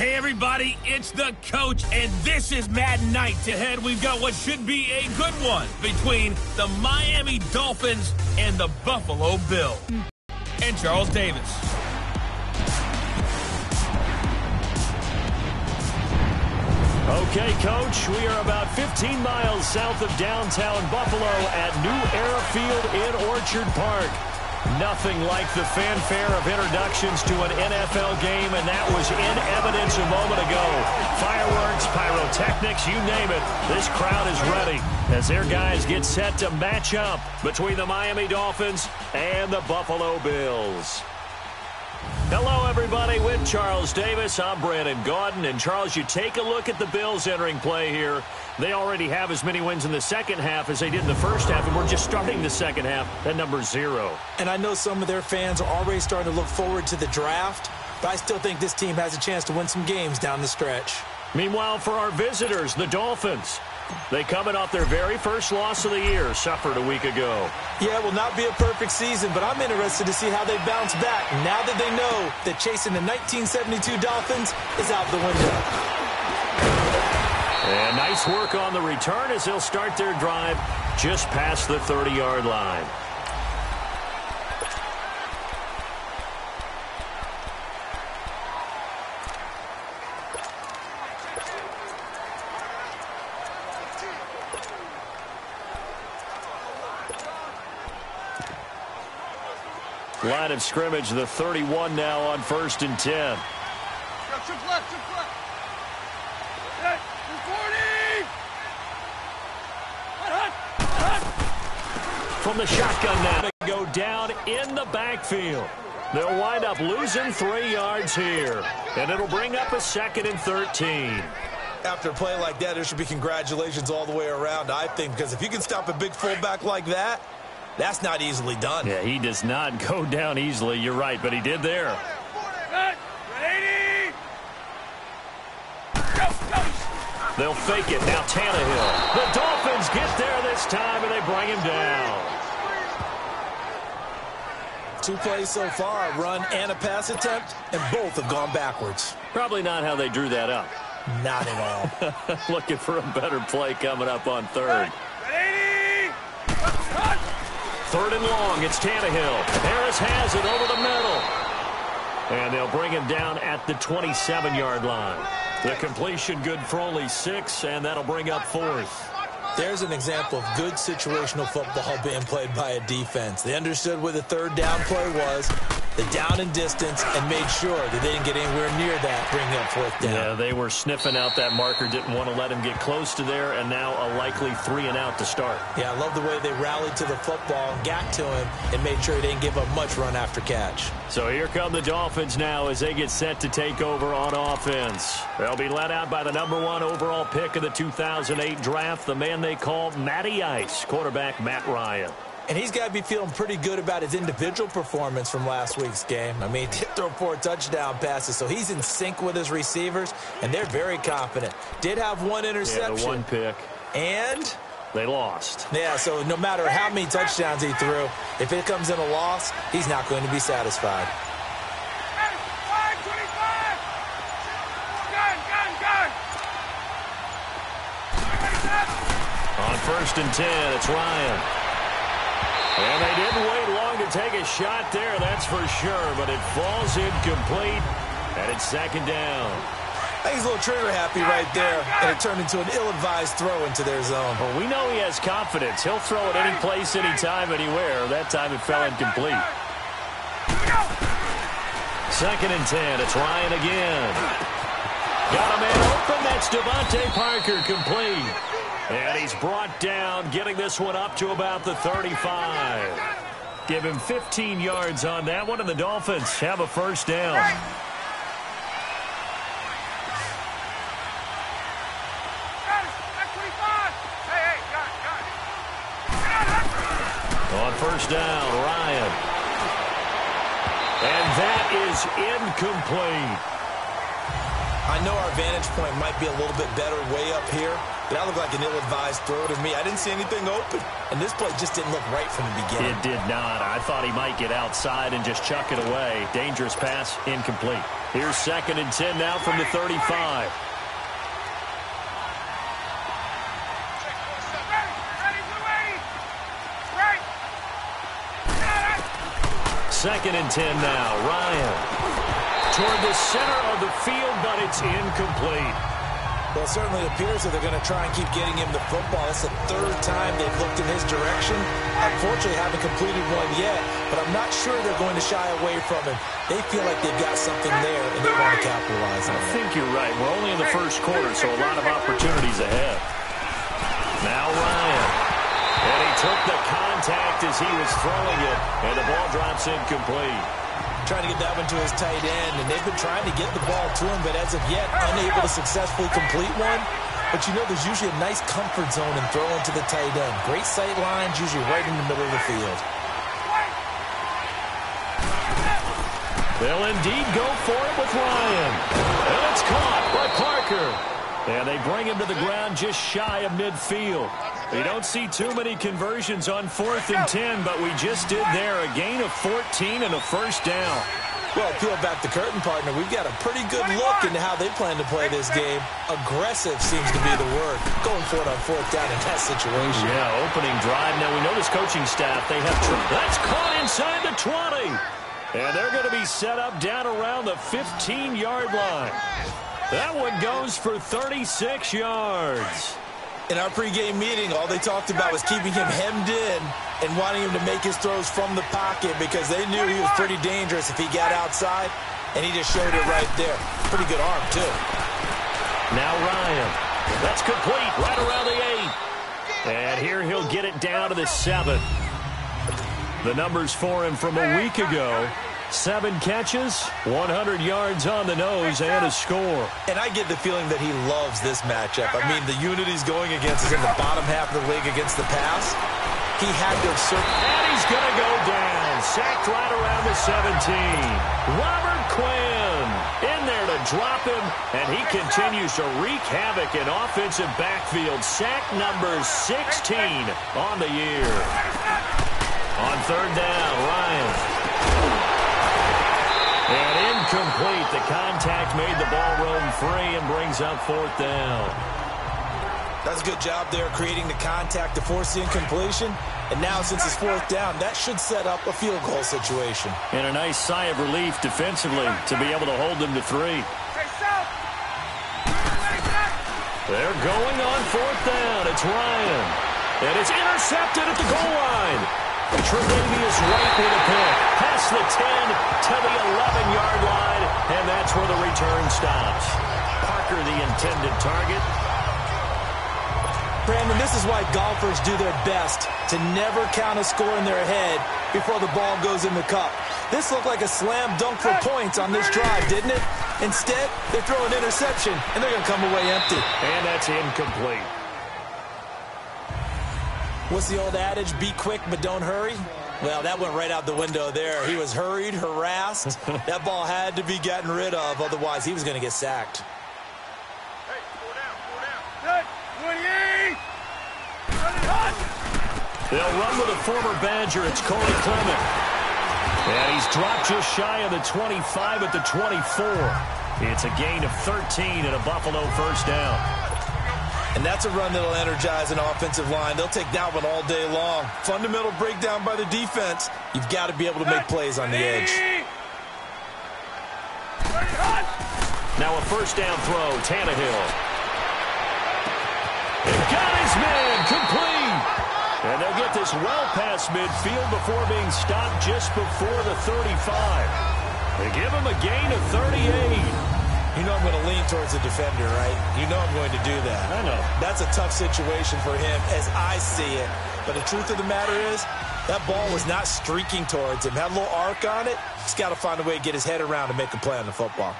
Hey everybody, it's the coach, and this is Madden Night. Ahead, we've got what should be a good one between the Miami Dolphins and the Buffalo Bills. And Charles Davis. Okay, Coach, we are about 15 miles south of downtown Buffalo at New Era Field in Orchard Park. Nothing like the fanfare of introductions to an NFL game, and that was in evidence a moment ago. Fireworks, pyrotechnics, you name it. This crowd is ready as their guys get set to match up between the Miami Dolphins and the Buffalo Bills. Hello, everybody. With Charles Davis, I'm Brandon Gaudin. And, Charles, you take a look at the Bills entering play here. They already have as many wins in the second half as they did in the first half, and we're just starting the second half at number 0. And I know some of their fans are already starting to look forward to the draft, but I still think this team has a chance to win some games down the stretch. Meanwhile, for our visitors, the Dolphins, they coming off their very first loss of the year, suffered a week ago. Yeah, it will not be a perfect season, but I'm interested to see how they bounce back now that they know that chasing the 1972 Dolphins is out the window. And nice work on the return as they'll start their drive just past the 30-yard line. Line of scrimmage, the 31 now on 1st and 10. From the shotgun now, they go down in the backfield. They'll wind up losing 3 yards here, and it'll bring up a 2nd and 13. After a play like that, there should be congratulations all the way around, I think, because if you can stop a big fullback like that, that's not easily done. Yeah, he does not go down easily. You're right, but he did there. They'll fake it. Now Tannehill. The Dolphins get there this time, and they bring him down. 2 plays so far, a run and a pass attempt, and both have gone backwards. Probably not how they drew that up. Not at all. Looking for a better play coming up on 3rd. 3rd and long, it's Tannehill. Harris has it over the middle. And they'll bring him down at the 27-yard line. The completion good for only 6, and that'll bring up 4th. There's an example of good situational football being played by a defense. They understood where the 3rd down play was, the down and distance, and made sure that they didn't get anywhere near that, bringing up 4th down. Yeah, they were sniffing out that marker, didn't want to let him get close to there, and now a likely 3 and out to start. Yeah, I love the way they rallied to the football and got to him and made sure he didn't give up much run after catch. So here come the Dolphins now as they get set to take over on offense. They'll be led out by the number 1 overall pick of the 2008 draft, the man they call Matty Ice, quarterback Matt Ryan. And he's got to be feeling pretty good about his individual performance from last week's game. I mean, he did throw 4 touchdown passes, so he's in sync with his receivers, and they're very confident. Did have 1 interception. Yeah, the 1 pick. And they lost. Yeah, so no matter how many touchdowns he threw, if it comes in a loss, he's not going to be satisfied. On 1st and 10, it's Ryan. And they didn't wait long to take a shot there, that's for sure, but it falls incomplete, and it's 2nd down. I think he's a little trigger happy right there, and it turned into an ill-advised throw into their zone. Well, we know he has confidence. He'll throw it any place, anytime, anywhere. That time it fell incomplete. 2nd and 10, it's Ryan again. Got a man open, that's Devontae Parker, complete. And he's brought down, getting this one up to about the 35. Give him 15 yards on that one, and the Dolphins have a 1st down. On 1st down, Ryan. And that is incomplete. I know our vantage point might be a little bit better way up here, That looked like an ill-advised throw to me. I didn't see anything open. And this play just didn't look right from the beginning. It did not. I thought he might get outside and just chuck it away. Dangerous pass, incomplete. Here's 2nd and 10 now from the 35. Second and 10 now. Ryan toward the center of the field, but it's incomplete. Well, it certainly appears that they're going to try and keep getting him the football. It's the 3rd time they've looked in his direction. Unfortunately, haven't completed one yet, but I'm not sure they're going to shy away from him. They feel like they've got something there, and they want to capitalize on it. I think you're right. We're only in the first quarter, so a lot of opportunities ahead. Now Ryan. And he took the contact as he was throwing it, and the ball drops incomplete. Trying to get that one to his tight end, and they've been trying to get the ball to him, but as of yet, unable to successfully complete one. But you know, there's usually a nice comfort zone in throwing to the tight end. Great sight lines, usually right in the middle of the field. They'll indeed go for it with Ryan. And it's caught by Parker. And they bring him to the ground just shy of midfield. We don't see too many conversions on 4th and 10, but we just did there. A gain of 14 and a first down. Well, peel back the curtain, partner. We've got a pretty good look into how they plan to play this game. Aggressive seems to be the word. Going for it on 4th down in that situation. Yeah, opening drive. Now, we know this coaching staff, they have... That's caught inside the 20. And they're going to be set up down around the 15-yard line. That one goes for 36 yards. In our pregame meeting, all they talked about was keeping him hemmed in and wanting him to make his throws from the pocket because they knew he was pretty dangerous if he got outside, and he just showed it right there. Pretty good arm, too. Now Ryan. That's complete right around the 8. And here he'll get it down to the 7. The numbers for him from a week ago. 7 catches, 100 yards on the nose, and a score. And I get the feeling that he loves this matchup. I mean, the unit he's going against is in the bottom half of the league against the pass. He had to have certain... And he's going to go down. Sacked right around the 17. Robert Quinn in there to drop him, and he continues to wreak havoc in offensive backfield. Sack number 16 on the year. On 3rd down, Ryan. And incomplete. The contact made the ball roam free and brings up 4th down. That's a good job there creating the contact to force the incompletion. And now since it's 4th down, that should set up a field goal situation. And a nice sigh of relief defensively to be able to hold them to 3. They're going on 4th down. It's Ryan. And it's intercepted at the goal line. Tre'Davious White with a pick. Past the 10 to the 11-yard line, and that's where the return stops. Parker, the intended target. Brandon, this is why golfers do their best to never count a score in their head before the ball goes in the cup. This looked like a slam dunk for points on this drive, didn't it? Instead, they throw an interception, and they're going to come away empty. And that's incomplete. What's the old adage? Be quick, but don't hurry? Well, that went right out the window there. He was hurried, harassed. That ball had to be gotten rid of, otherwise he was going to get sacked. They'll run with a former Badger. It's Corey Clement. And he's dropped just shy of the 25 at the 24. It's a gain of 13 and a Buffalo first down. And that's a run that'll energize an offensive line. They'll take that one all day long. Fundamental breakdown by the defense. You've got to be able to make plays on the edge. Now a first down throw, Tannehill. And got his man, complete. And they'll get this well past midfield before being stopped just before the 35. They give him a gain of 38. You know I'm going to lean towards the defender, right? You know I'm going to do that. I know. That's a tough situation for him as I see it. But the truth of the matter is, that ball was not streaking towards him. Had a little arc on it. He's got to find a way to get his head around and make a play on the football.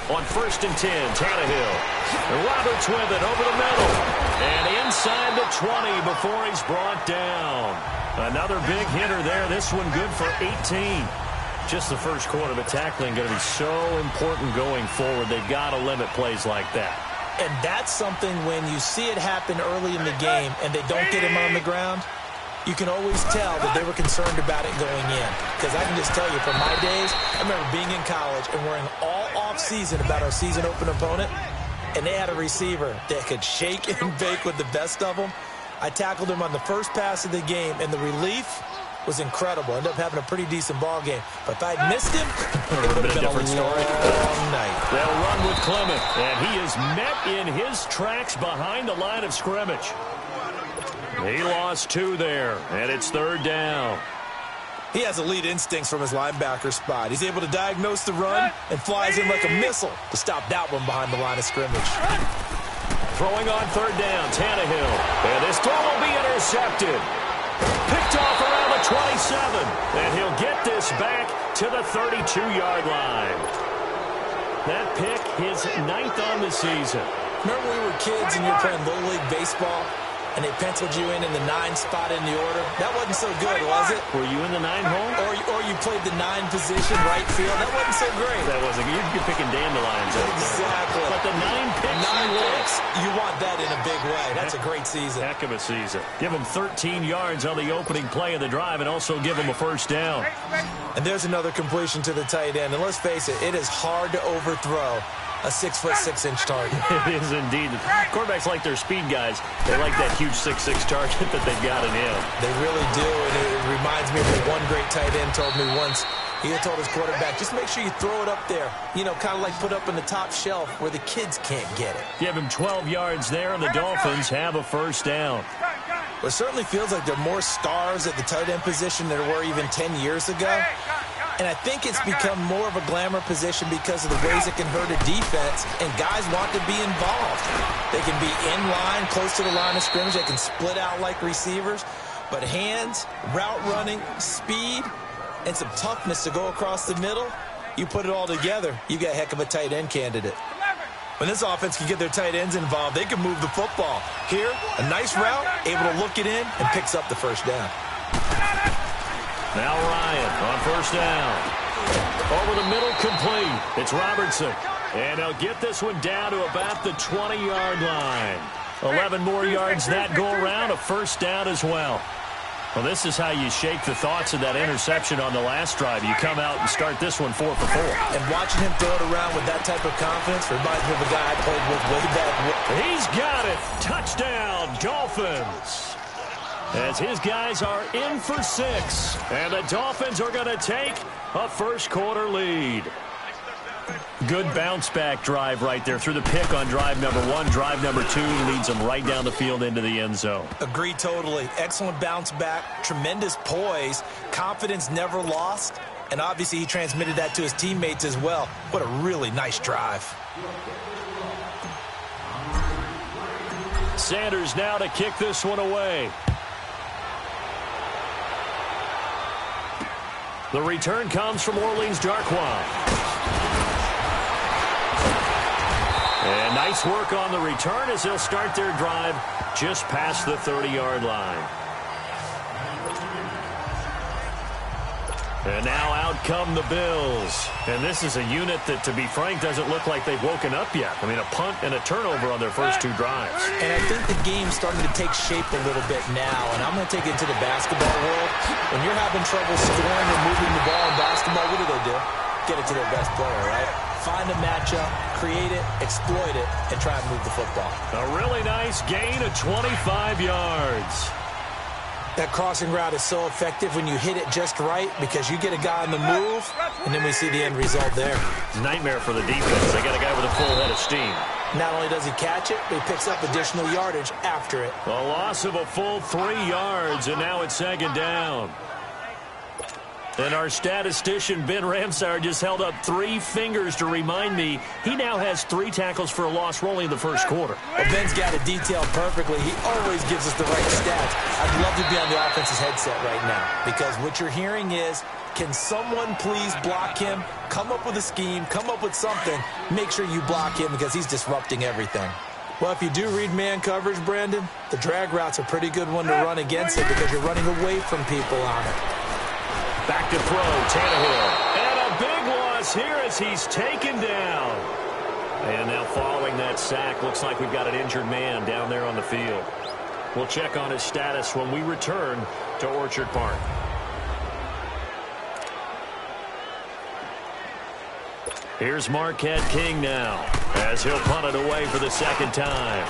On 1st and 10, Tannehill. Roberts with it over the middle. And inside the 20 before he's brought down. Another big hitter there. This one good for 18. Just the first quarter, but tackling going to be so important going forward. They've got to limit plays like that. And that's something when you see it happen early in the game and they don't get him on the ground, you can always tell that they were concerned about it going in. Because I can just tell you, from my days, I remember being in college and worrying all off-season about our season open opponent, and they had a receiver that could shake and bake with the best of them. I tackled him on the first pass of the game, and the relief was incredible. Ended up having a pretty decent ball game. But if I had missed him, it would have been a different story. Long night. They'll run with Clement, and he is met in his tracks behind the line of scrimmage. He lost 2 there, and it's 3rd down. He has elite instincts from his linebacker spot. He's able to diagnose the run and flies in like a missile to stop that one behind the line of scrimmage. Throwing on 3rd down, Tannehill. And this throw will be intercepted. Picked off around the 27. And he'll get this back to the 32-yard line. That pick, his 9th on the season. Remember when we were kids and you were playing Little League Baseball? And they penciled you in the 9 spot in the order. That wasn't so good, was it? Were you in the 9 hole? Or you played the 9 position, right field. That wasn't so great. That wasn't good. You're picking dandelions. Exactly. But the 9 picks. 9 picks. You want that in a big way. That's a great season. Heck of a season. Give him 13 yards on the opening play of the drive and also give him a 1st down. And there's another completion to the tight end. And let's face it, it is hard to overthrow a 6'6" target. It is indeed. Quarterbacks like their speed guys. They like that huge 6'6" target that they've got in him. They really do, and it reminds me of what one great tight end told me once. He had told his quarterback, just make sure you throw it up there. You know, kind of like put up in the top shelf where the kids can't get it. Give him 12 yards there, and the Dolphins have a 1st down. Well, it certainly feels like there are more stars at the tight end position than there were even 10 years ago. And I think it's become more of a glamour position because of the ways it can hurt a defense, and guys want to be involved. They can be in line, close to the line of scrimmage. They can split out like receivers. But hands, route running, speed, and some toughness to go across the middle, you put it all together, you got a heck of a tight end candidate. When this offense can get their tight ends involved, they can move the football. Here, a nice route, able to look it in, and picks up the 1st down. Now Ryan on 1st down. Over the middle, complete. It's Robertson. And he'll get this one down to about the 20-yard line. 11 more yards that go around, a 1st down as well. Well, this is how you shake the thoughts of that interception on the last drive. You come out and start this one 4 for 4. And watching him throw it around with that type of confidence reminds me of a guy I played with way back. He's got it. Touchdown, Dolphins. As his guys are in for 6. And the Dolphins are going to take a 1st quarter lead. Good bounce-back drive right there. Through the pick on drive number 1. Drive number 2 leads them right down the field into the end zone. Agree totally. Excellent bounce-back. Tremendous poise. Confidence never lost. And obviously he transmitted that to his teammates as well. What a really nice drive. Sanders now to kick this one away. The return comes from Orleans Darkwa. And nice work on the return as they'll start their drive just past the 30-yard line. And now out come the Bills. And this is a unit that, to be frank, doesn't look like they've woken up yet. I mean, a punt and a turnover on their first 2 drives. And I think the game's starting to take shape a little bit now. And I'm going to take it to the basketball world. When you're having trouble scoring or moving the ball in basketball, what do? Get it to their best player, right? Find a matchup, create it, exploit it, and try and move the football. A really nice gain of 25 yards. That crossing route is so effective when you hit it just right because you get a guy on the move, and then we see the end result there. Nightmare for the defense. They got a guy with a full head of steam. Not only does he catch it, but he picks up additional yardage after it. A loss of a full 3 yards, and now it's 2nd down. And our statistician, Ben Ramsauer, just held up 3 fingers to remind me he now has 3 tackles for a loss rolling in the first quarter. Well, Ben's got it detailed perfectly. He always gives us the right stats. I'd love to be on the offense's headset right now because what you're hearing is, can someone please block him? Come up with a scheme. Come up with something. Make sure you block him because he's disrupting everything. Well, if you do read man coverage, Brandon, the drag route's a pretty good one to run against it because you're running away from people on it. Back to throw, Tannehill. And a big loss here as he's taken down. And now following that sack, looks like we've got an injured man down there on the field. We'll check on his status when we return to Orchard Park. Here's Marquette King now, as he'll punt it away for the second time.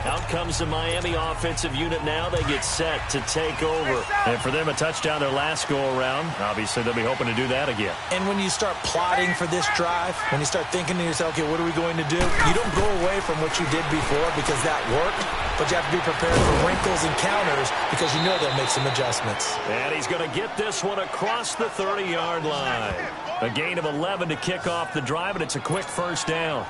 Out comes the Miami offensive unit now. They get set to take over. And for them, a touchdown their last go-around. Obviously, they'll be hoping to do that again. And when you start plotting for this drive, when you start thinking to yourself, okay, what are we going to do? You don't go away from what you did before because that worked, but you have to be prepared for wrinkles and counters because you know they'll make some adjustments. And he's going to get this one across the 30-yard line. A gain of 11 to kick off the drive, and it's a quick first down.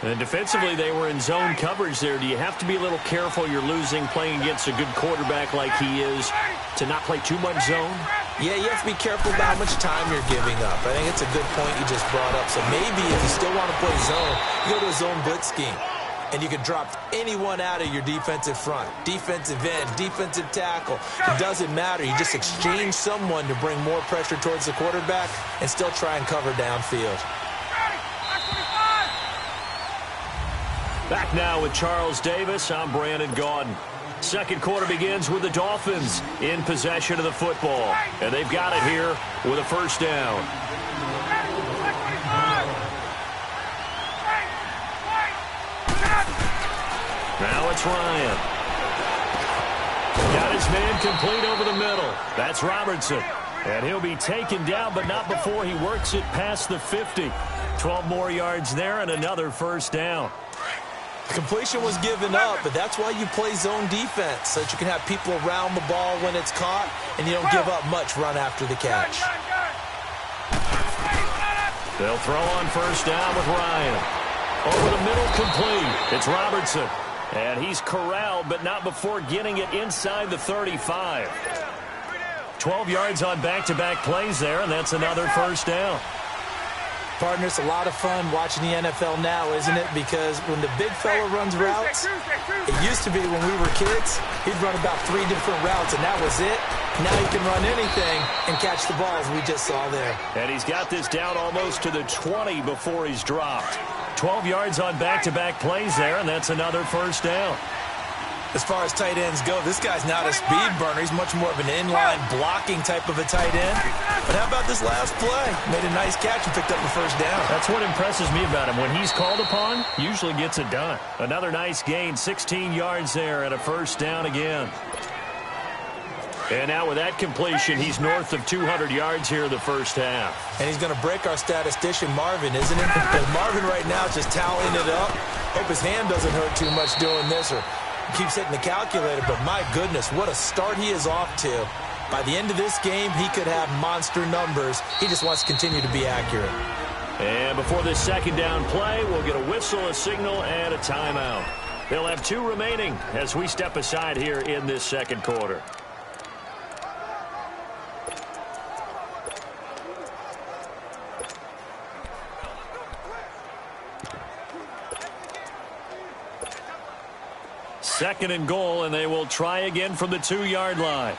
And defensively, they were in zone coverage there. Do you have to be a little careful you're losing playing against a good quarterback like he is to not play too much zone? Yeah, you have to be careful about how much time you're giving up. I think it's a good point you just brought up. So maybe if you still want to play zone, you go to a zone blitz scheme. And you can drop anyone out of your defensive front. Defensive end, defensive tackle. It doesn't matter. You just exchange someone to bring more pressure towards the quarterback and still try and cover downfield. Back now with Charles Davis. I'm Brandon Gaudin. Second quarter begins with the Dolphins in possession of the football. And they've got it here with a first down. Now it's Ryan. Got his man complete over the middle. That's Robertson. And he'll be taken down, but not before he works it past the 50. 12 more yards there and another first down. Completion was given up, but that's why you play zone defense, so that you can have people around the ball when it's caught, and you don't give up much run after the catch. They'll throw on first down with Ryan. Over the middle, complete. It's Robertson. And he's corralled, but not before getting it inside the 35. 12 yards on back-to-back plays there, and that's another first down. Partner, it's a lot of fun watching the NFL now, isn't it? Because when the big fella runs routes, it used to be when we were kids, he'd run about 3 different routes, and that was it. Now he can run anything and catch the balls we just saw there. And he's got this down almost to the 20 before he's dropped. 12 yards on back-to-back plays there, and that's another first down. As far as tight ends go, this guy's not a speed burner. He's much more of an inline blocking type of a tight end. But how about this last play? Made a nice catch and picked up the first down. That's what impresses me about him. When he's called upon, usually gets it done. Another nice gain, 16 yards there and a first down again. And now with that completion, he's north of 200 yards here in the first half. And he's going to break our statistician, Marvin, isn't it? Because Marvin right now is just toweling it up. Hope his hand doesn't hurt too much doing this, or keeps hitting the calculator. But my goodness, what a start he is off to. By the end of this game, he could have monster numbers. He just wants to continue to be accurate. And before this second down play, we'll get a whistle, a signal, and a timeout. They'll have 2 remaining as we step aside here in this second quarter. Second and goal, and they will try again from the 2-yard line.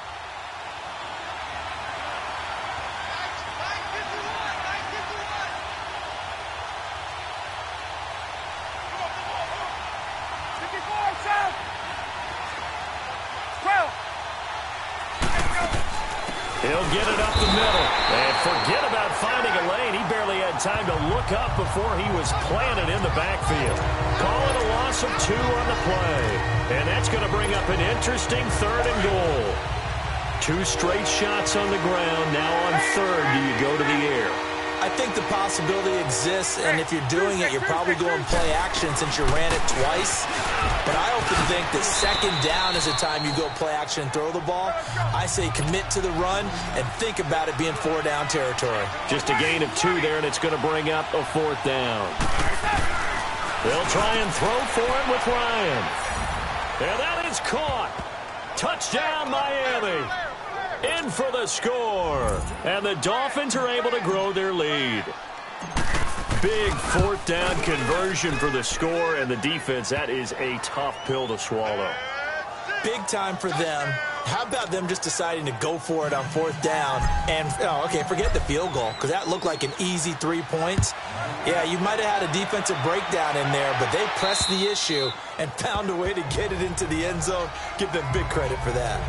He'll get it up the middle. And forget about finding a lane. He barely had time to look up before he was planted in the backfield. Call it a loss of 2 on the play. And that's going to bring up an interesting 3rd and goal. 2 straight shots on the ground. Now on 3rd, do you go to the air? I think the possibility exists, and if you're doing it, you're probably going play action since you ran it twice. But I often think that second down is the time you go play action and throw the ball. I say commit to the run and think about it being 4-down territory. Just a gain of 2 there, and it's going to bring up a 4th down. They'll try and throw for him with Ryan. And that is caught. Touchdown, Miami. In for the score. And the Dolphins are able to grow their lead. Big 4th down conversion for the score, and the defense, that is a tough pill to swallow. big time for them. How about them just deciding to go for it on 4th down? And, forget the field goal, because that looked like an easy 3 points. Yeah, you might have had a defensive breakdown in there, but they pressed the issue and found a way to get it into the end zone. Give them big credit for that.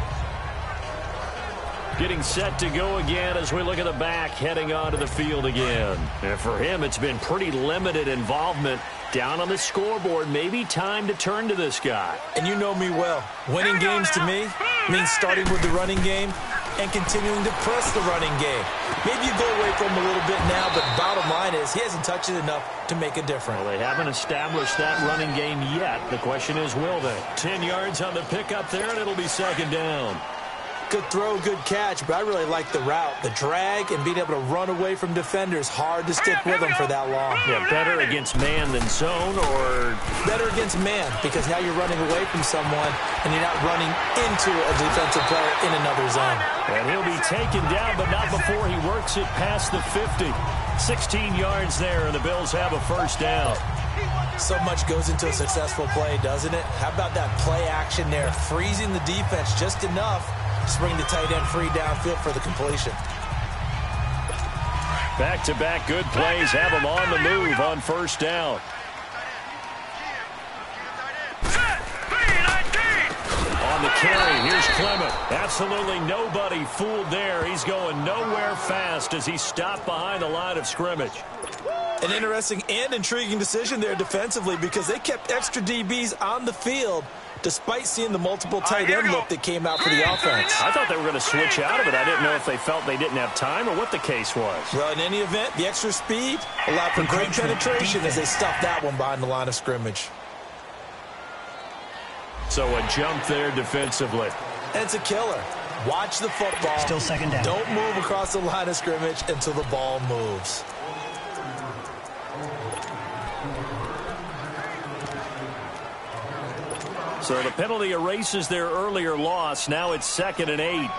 Getting set to go again as we look at the back, heading onto the field again. And for him, it's been pretty limited involvement. Down on the scoreboard, maybe time to turn to this guy. And you know me well. Winning games to me means starting with the running game and continuing to press the running game. Maybe you go away from him a little bit now, but bottom line is he hasn't touched it enough to make a difference. Well, they haven't established that running game yet. The question is, will they? 10 yards on the pickup there, and it'll be 2nd down. Good throw, good catch, but I really like the route. The drag and being able to run away from defenders, hard to stick with them for that long. Yeah, better against man than zone, or better against man, because now you're running away from someone and you're not running into a defensive player in another zone. And he'll be taken down, but not before he works it past the 50. 16 yards there, and the Bills have a 1st down. So much goes into a successful play, doesn't it? How about that play action there, freezing the defense just enough to bring the tight end free downfield for the completion. Back-to-back good plays have him on the move on 1st down. On the carry, here's Clement. Absolutely nobody fooled there. He's going nowhere fast as he stopped behind the line of scrimmage. An interesting and intriguing decision there defensively, because they kept extra DBs on the field despite seeing the multiple tight end look that came out for the offense. I thought they were going to switch out of it. I didn't know if they felt they didn't have time or what the case was. Well, in any event, the extra speed allowed for great penetration as they stuffed that one behind the line of scrimmage. So a jump there defensively. And it's a killer. Watch the football. Still 2nd down. Don't move across the line of scrimmage until the ball moves. So the penalty erases their earlier loss. Now it's 2nd and 8.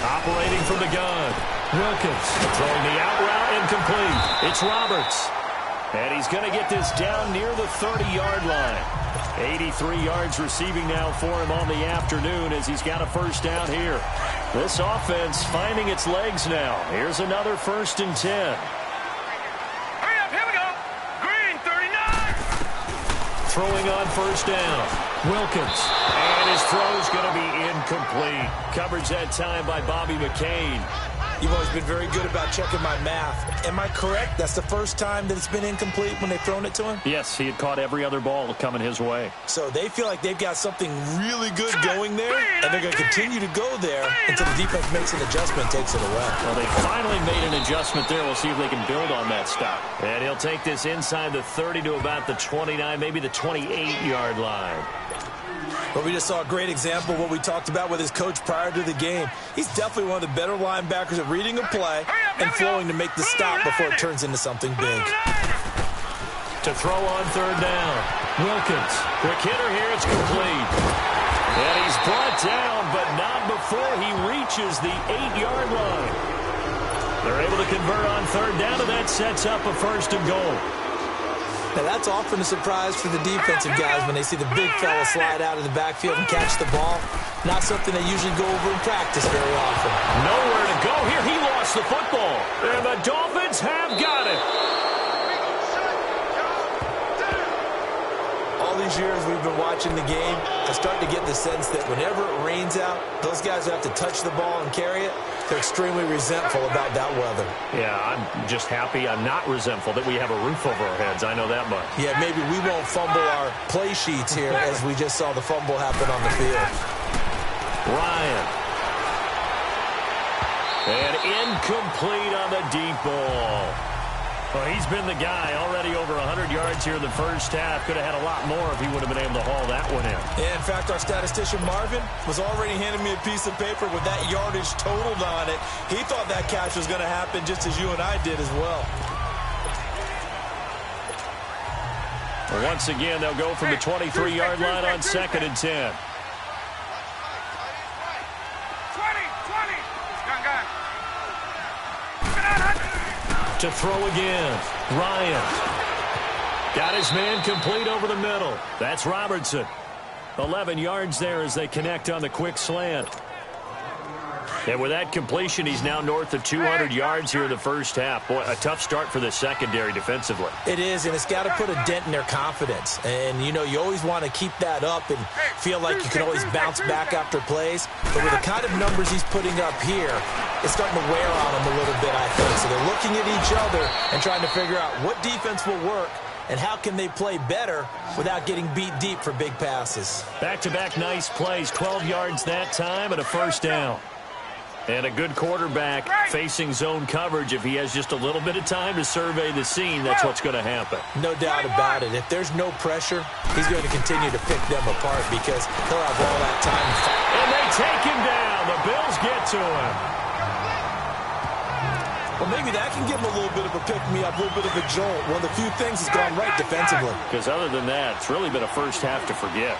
Operating from the gun. Wilkins throwing the out route incomplete. It's Roberts. And he's going to get this down near the 30-yard line. 83 yards receiving now for him on the afternoon as he's got a 1st down here. This offense finding its legs now. Here's another 1st and 10. Hurry up, here we go. Green, 39. Throwing on 1st down. Wilkins. And his throw's going to be incomplete. Coverage that time by Bobby McCain. You've always been very good about checking my math. Am I correct? That's the first time that it's been incomplete when they've thrown it to him? Yes, he had caught every other ball coming his way. So they feel like they've got something really good going there, and they're going to continue to go there until the defense makes an adjustment and takes it away. Well, they finally made an adjustment there. We'll see if they can build on that stop. And he'll take this inside the 30 to about the 29, maybe the 28-yard line. But we just saw a great example of what we talked about with his coach prior to the game. He's definitely one of the better linebackers at reading a play and flowing to make the stop before it turns into something big. To throw on 3rd down. Wilkins. Quick hitter here. It's complete. And he's brought down, but not before he reaches the 8-yard line. They're able to convert on 3rd down, and that sets up a 1st and goal. Now, that's often a surprise for the defensive guys when they see the big fella slide out of the backfield and catch the ball. Not something they usually go over in practice very often. Nowhere to go here. He lost the football. And the Dolphins have got it. All these years we've been watching the game, I start to get the sense that whenever it rains out, those guys who have to touch the ball and carry it, they're extremely resentful about that weather. Yeah, I'm just happy I'm not resentful that we have a roof over our heads. I know that much. Yeah, maybe we won't fumble our play sheets here as we just saw the fumble happen on the field. Ryan. And incomplete on the deep ball. Well, he's been the guy already over 100 yards here in the first half. Could have had a lot more if he would have been able to haul that one in. Yeah, in fact, our statistician Marvin was already handing me a piece of paper with that yardage totaled on it. He thought that catch was going to happen just as you and I did as well. Once again, they'll go from the 23-yard line on 2nd and 10. 20. Gun. To throw again. Ryan. Got his man complete over the middle. That's Robertson. 11 yards there as they connect on the quick slant. And with that completion, he's now north of 200 yards here in the first half. Boy, a tough start for the secondary defensively. It is, and it's got to put a dent in their confidence. And, you know, you always want to keep that up and feel like you can always bounce back after plays. But with the kind of numbers he's putting up here, it's starting to wear on them a little bit, I think. So they're looking at each other and trying to figure out what defense will work and how can they play better without getting beat deep for big passes. Back-to-back nice plays, 12 yards that time and a first down. And a good quarterback facing zone coverage. If he has just a little bit of time to survey the scene, that's what's going to happen. No doubt about it. If there's no pressure, he's going to continue to pick them apart because he'll have all that time to fight. And they take him down. The Bills get to him. Well, maybe that can give him a little bit of a pick-me-up, a little bit of a jolt. One of the few things that's gone right defensively. Because other than that, it's really been a first half to forget.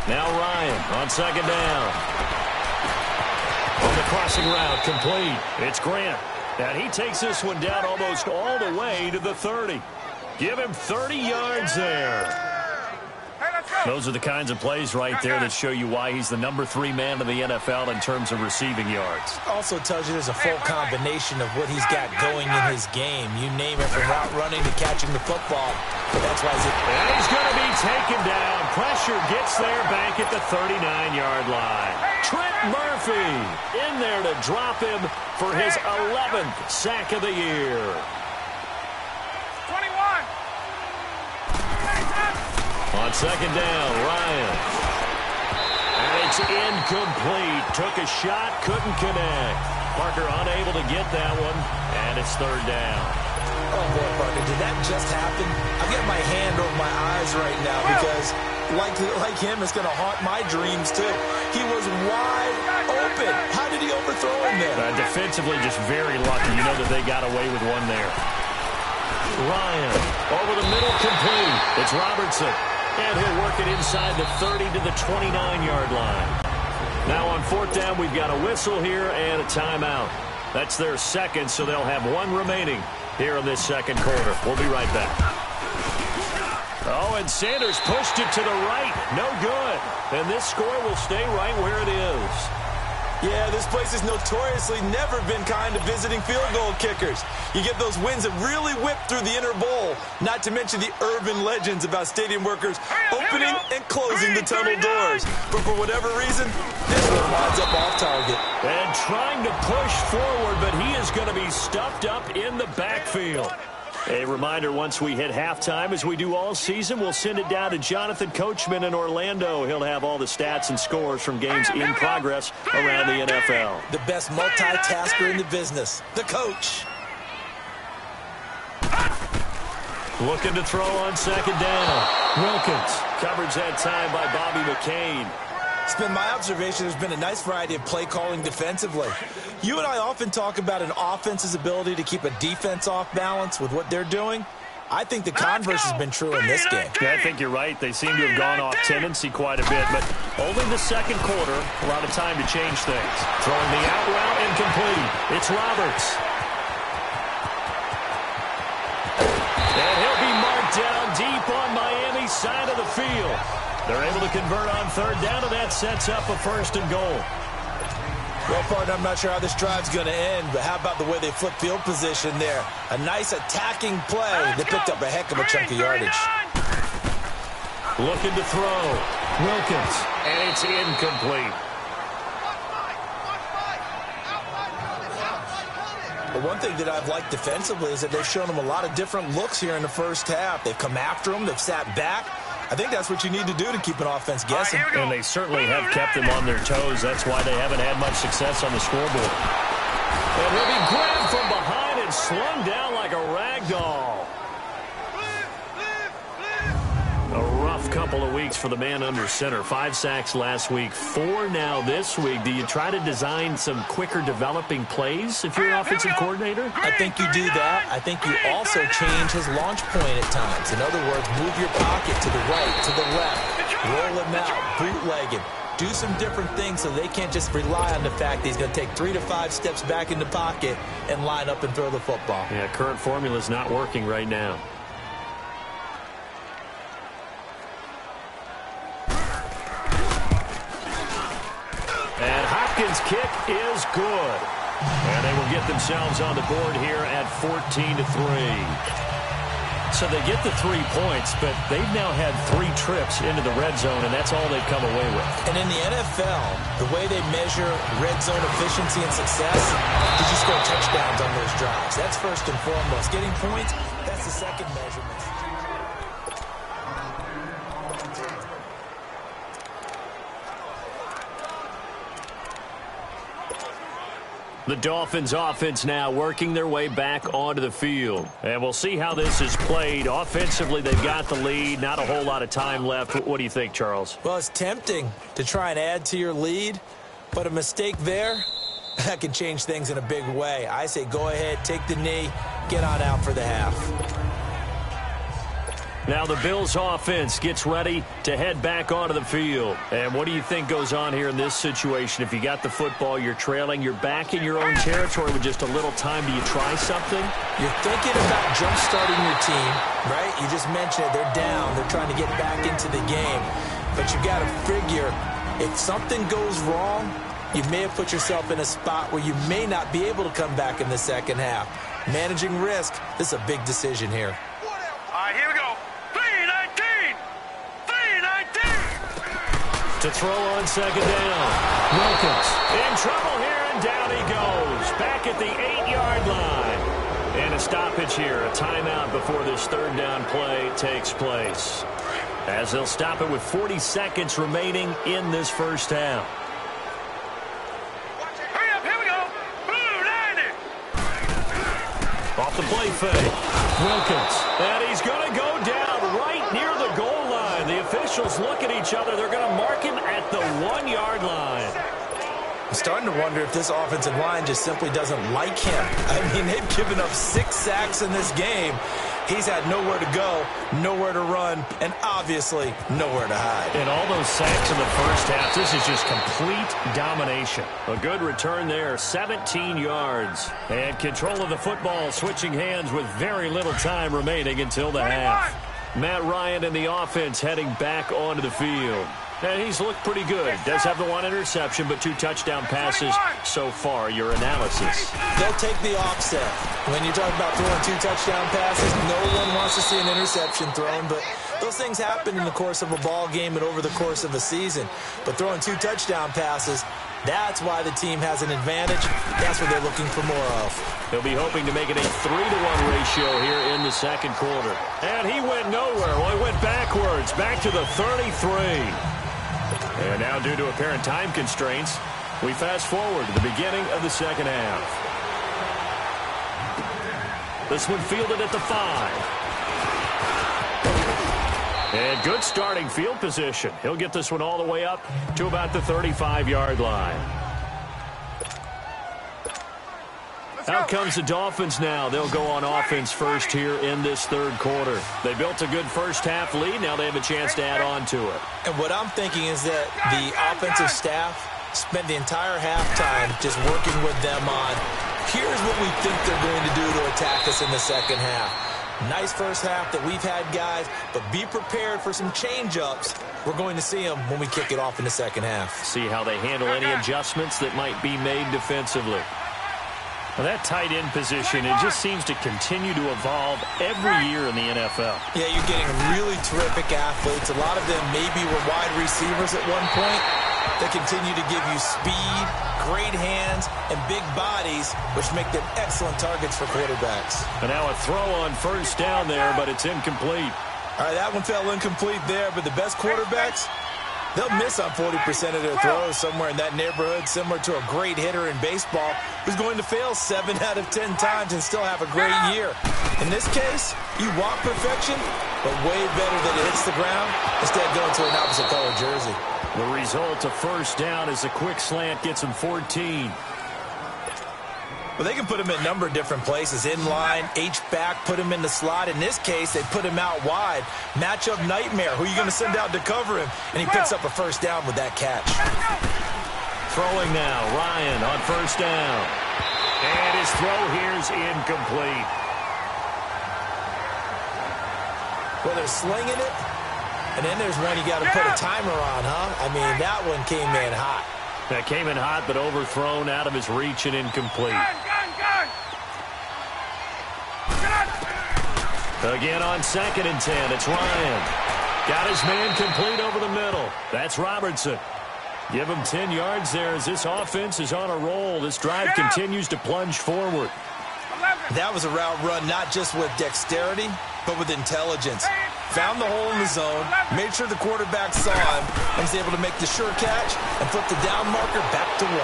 Now Ryan on second down. On the crossing route, complete. It's Grant. And he takes this one down almost all the way to the 30. Give him 30 yards there. Those are the kinds of plays right there that show you why he's the number 3 man in the NFL in terms of receiving yards. Also tells you there's a full combination of what he's got going in his game. You name it, from route running to catching the football. That's why and he's going to be taken down. Pressure gets there back at the 39-yard line. Trent Murphy in there to drop him for his 11th sack of the year. 21. On second down, Ryan. And it's incomplete. Took a shot, couldn't connect. Parker unable to get that one, and it's third down. Oh, boy, Parker, did that just happen? I've got my hand over my eyes right now because, like him, it's going to haunt my dreams, too. He was wide open. How did he overthrow him there? Defensively, just very lucky. You know that they got away with one there. Ryan, over the middle, complete. It's Robertson. And he'll work it inside the 30 to the 29-yard line. Now on fourth down, we've got a whistle here and a timeout. That's their second, so they'll have one remaining here in this second quarter. We'll be right back. Oh, and Sanders pushed it to the right. No good. And this score will stay right where it is. Yeah, this place has notoriously never been kind to visiting field goal kickers. You get those wins that really whip through the inner bowl, not to mention the urban legends about stadium workers opening and closing the tunnel doors. But for whatever reason, this one winds up off target. And trying to push forward, but he is going to be stuffed up in the backfield. A reminder, once we hit halftime, as we do all season, we'll send it down to Jonathan Coachman in Orlando. He'll have all the stats and scores from games in progress around the NFL. The best multitasker in the business, the coach. Looking to throw on second down. Wilkins. Coverage that time by Bobby McCain. It's been my observation there's been a nice variety of play calling defensively. You and I often talk about an offense's ability to keep a defense off balance with what they're doing. I think the converse has been true in this game. Yeah, I think you're right. They seem to have gone off tendency quite a bit, but only the second quarter, a lot of time to change things. Throwing the out route incomplete. It's Roberts. And he'll be marked down deep on Miami's side of the field. They're able to convert on third down, and that sets up a first and goal. Well, partner, I'm not sure how this drive's going to end, but how about the way they flip field position there? A nice attacking play. They picked up a heck of a chunk of yardage. Looking to throw. Wilkins. And it's incomplete. But one thing that I've liked defensively is that they've shown them a lot of different looks here in the first half. They've come after them. They've sat back. I think that's what you need to do to keep an offense guessing. And they certainly have kept them on their toes. That's why they haven't had much success on the scoreboard. And he'll be grabbed from behind and slung down like a rag doll. A rough couple of weeks for the man under center. 5 sacks last week, 4 now this week. Do you try to design some quicker developing plays if you're an offensive coordinator? I think you do that. I think you also change his launch point at times. In other words, move your pocket to the right, to the left, roll him out, bootleg him. do some different things so they can't just rely on the fact that he's going to take 3 to 5 steps back in the pocket and line up and throw the football. Yeah, current formula is not working right now. And Hopkins' kick is good. And they will get themselves on the board here at 14-3. So they get the 3 points, but they've now had 3 trips into the red zone, and that's all they've come away with. And in the NFL, the way they measure red zone efficiency and success, did you score touchdowns on those drives? That's first and foremost. Getting points, that's the second measurement. The Dolphins offense now working their way back onto the field. And we'll see how this is played. Offensively, they've got the lead. Not a whole lot of time left. What do you think, Charles? Well, it's tempting to try and add to your lead, but a mistake there, that can change things in a big way. I say go ahead, take the knee, get on out for the half. Now the Bills offense gets ready to head back onto the field. And what do you think goes on here in this situation? If you got the football, you're trailing, you're back in your own territory with just a little time. Do you try something? You're thinking about jump-starting your team, right? You just mentioned it. They're down. They're trying to get back into the game. But you got to figure, if something goes wrong, you may have put yourself in a spot where you may not be able to come back in the second half. Managing risk, this is a big decision here. All right, here we go. 3-19. To throw on second down. Wilkins in trouble here, and down he goes. Back at the 8-yard line. And a stoppage here, a timeout before this third down play takes place. As they'll stop it with 40 seconds remaining in this first half. Hurry up, here we go. Blue 90. Off the play fake. Wilkins. And he's going to go down right near the goal line. The officials look at each other. They're going to mark him at the 1-yard line. I'm starting to wonder if this offensive line just simply doesn't like him. I mean, they've given up 6 sacks in this game. He's had nowhere to go, nowhere to run, and obviously nowhere to hide. And all those sacks in the first half, this is just complete domination. A good return there, 17 yards. And control of the football, switching hands with very little time remaining until the half. Matt Ryan and the offense heading back onto the field. And he's looked pretty good. Does have the 1 interception, but 2 touchdown passes so far. Your analysis. They'll take the offset. When you talk about throwing 2 touchdown passes, no one wants to see an interception thrown, but those things happen in the course of a ball game and over the course of a season. But throwing 2 touchdown passes, that's why the team has an advantage. That's what they're looking for more of. They'll be hoping to make it a 3-to-1 ratio here in the second quarter. And he went nowhere. Well, he went backwards, back to the 33. And now, due to apparent time constraints, we fast forward to the beginning of the second half. This one fielded at the 5. And good starting field position. He'll get this one all the way up to about the 35-yard line. Out comes the Dolphins now. They'll go on offense first here in this third quarter. They built a good first half lead. Now they have a chance to add on to it. And what I'm thinking is that the offensive staff spent the entire halftime just working with them on, here's what we think they're going to do to attack us in the second half. Nice first half that we've had, guys, but be prepared for some change-ups. We're going to see them when we kick it off in the second half. See how they handle any adjustments that might be made defensively. Well, that tight end position, it just seems to continue to evolve every year in the NFL. Yeah, you're getting really terrific athletes. A lot of them maybe were wide receivers at one point. They continue to give you speed, great hands, and big bodies, which make them excellent targets for quarterbacks. And now a throw on first down there, but it's incomplete. All right, that one fell incomplete there, but the best quarterbacks, they'll miss on 40% of their throws, somewhere in that neighborhood, similar to a great hitter in baseball who's going to fail 7 out of 10 times and still have a great year. In this case, you want perfection, but way better that it hits the ground instead of going to an opposite color jersey. The result of first down is a quick slant gets him 14. Well, they can put him in a number of different places. In line, H-back, put him in the slot. In this case, they put him out wide. Matchup nightmare. Who are you going to send out to cover him? And he picks up a first down with that catch. Throwing now, Ryan on first down. And his throw here's incomplete. Well, they're slinging it. And then there's one you got to put a timer on, huh? I mean, that one came in hot. That came in hot, but overthrown, out of his reach and incomplete. Again on 2nd and 10, it's Ryan. Got his man complete over the middle. That's Robertson. Give him 10 yards there as this offense is on a roll. This drive continues to plunge forward. That was a route run not just with dexterity, but with intelligence. Found the hole in the zone, made sure the quarterback saw him, and was able to make the sure catch and flip the down marker back to 1.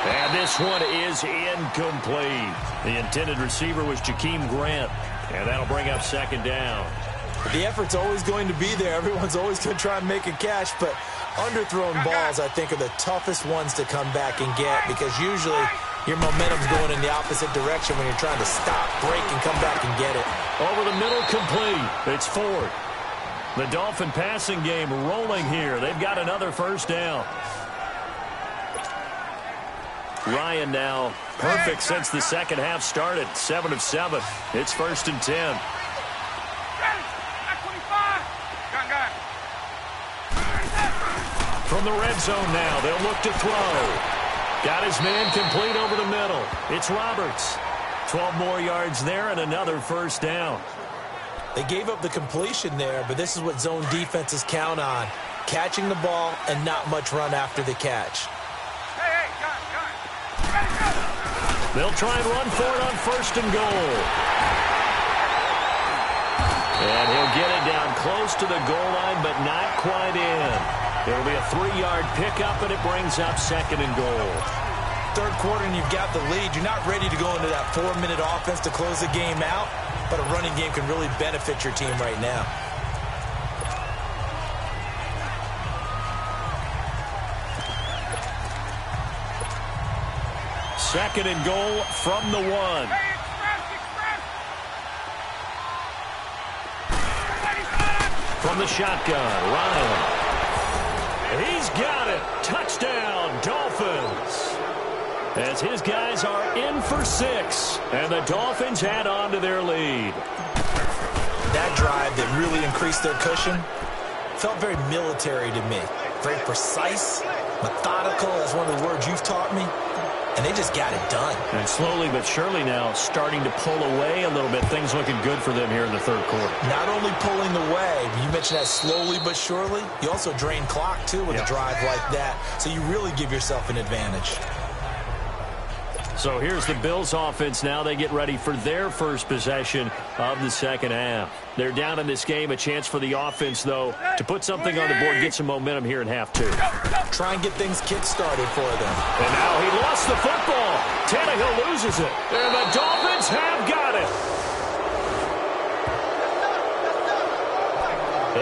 And this one is incomplete. The intended receiver was Jakeem Grant, and that'll bring up 2nd down. The effort's always going to be there. Everyone's always going to try and make a catch, but underthrown balls, I think, are the toughest ones to come back and get because usually your momentum's going in the opposite direction when you're trying to stop, break, and come back and get it. Over the middle, complete. It's 4th. The Dolphin passing game rolling here. They've got another first down. Ryan now perfect since the second half started. 7 of 7. It's 1st and 10. From the red zone now, they'll look to throw. Got his man complete over the middle. It's Roberts. 12 more yards there and another first down. They gave up the completion there, but this is what zone defenses count on. Catching the ball and not much run after the catch. They'll try and run for it on 1st and goal. And he'll get it down close to the goal line, but not quite in. It'll be a 3-yard pickup, and it brings up 2nd and goal. Third quarter, and you've got the lead. You're not ready to go into that 4-minute offense to close the game out, but a running game can really benefit your team right now. Second and goal from the 1. From the shotgun, Ryan. He's got it. Touchdown, Dolphins. As his guys are in for 6, and the Dolphins add on to their lead. That drive that really increased their cushion felt very military to me. Very precise, methodical, that's one of the words you've taught me. And they just got it done. And slowly but surely now starting to pull away a little bit. Things looking good for them here in the third quarter. Not only pulling away, you mentioned that slowly but surely. You also drain clock, too, with a drive like that. So you really give yourself an advantage. So here's the Bills offense now. They get ready for their first possession of the second half. They're down in this game. A chance for the offense, though, to put something on the board, get some momentum here in half 2. Try and get things kick-started for them. And now he lost the football. Tannehill loses it. And the Dolphins have got it.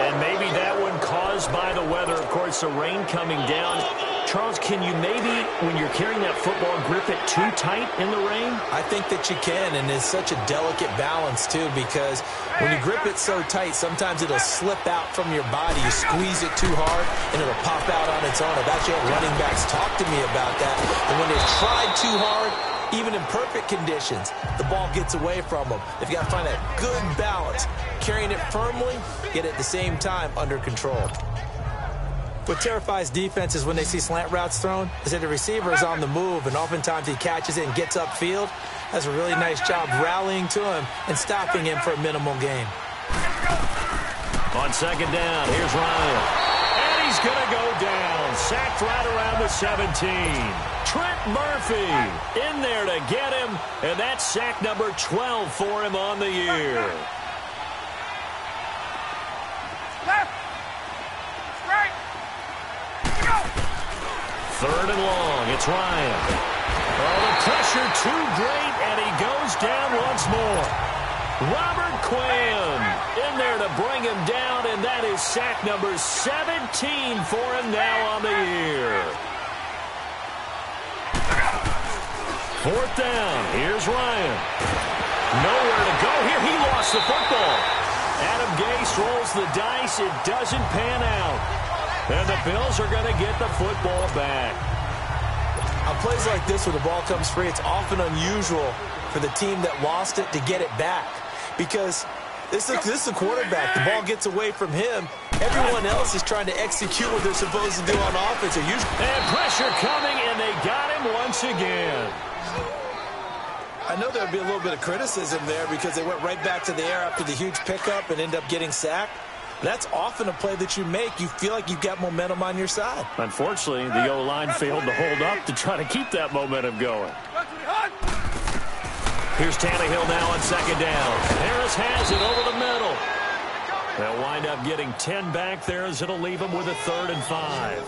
And maybe that one caused by the weather. Of course, the rain coming down. Charles, can you maybe, when you're carrying that football, grip it too tight in the rain? I think that you can, and it's such a delicate balance, too, because when you grip it so tight, sometimes it'll slip out from your body. You squeeze it too hard, and it'll pop out on its own. I've actually had running backs talk to me about that. And when they've tried too hard, even in perfect conditions, the ball gets away from them. They've got to find that good balance, carrying it firmly, yet at the same time under control. What terrifies defenses when they see slant routes thrown is that the receiver is on the move, and oftentimes he catches it and gets upfield. Does a really nice job rallying to him and stopping him for a minimal gain. On second down, here's Ryan. And he's going to go down. Sacked right around the 17. Trent Murphy in there to get him, and that's sack number 12 for him on the year. Left. Right. Third and long, it's Ryan. Oh, the pressure too great, and he goes down once more. Robert Quinn in there to bring him down, and that is sack number 17 for him now on the year. 4th down. Here's Ryan. Nowhere to go here. He lost the football. Adam Gase rolls the dice. It doesn't pan out. And the Bills are going to get the football back. On plays like this where the ball comes free, it's often unusual for the team that lost it to get it back. Because this is a quarterback. The ball gets away from him. Everyone else is trying to execute what they're supposed to do on offense. And pressure coming, and they got him once again. I know there would be a little bit of criticism there because they went right back to the air after the huge pickup and end up getting sacked. That's often a play that you make. You feel like you've got momentum on your side. Unfortunately, the O-line failed to hold up to try to keep that momentum going. Here's Tannehill now on 2nd down. Harris has it over the middle. They'll wind up getting 10 back there as it'll leave them with a 3rd and 5.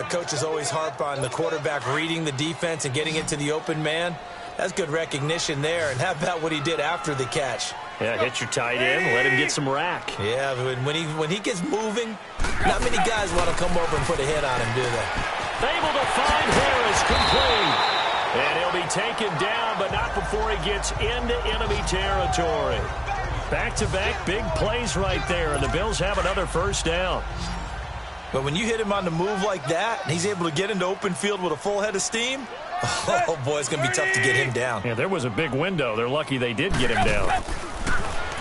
Coaches always harp on the quarterback reading the defense and getting it to the open man. That's good recognition there. And how about what he did after the catch? Yeah, hit your tight end, let him get some rack. Yeah, when he gets moving, not many guys want to come over and put a hit on him, do they? Able to find Harris, complete. And he'll be taken down, but not before he gets into enemy territory. Back-to-back big plays right there, and the Bills have another 1st down. But when you hit him on the move like that, and he's able to get into open field with a full head of steam, oh, boy, it's going to be tough to get him down. Yeah, there was a big window. They're lucky they did get him down.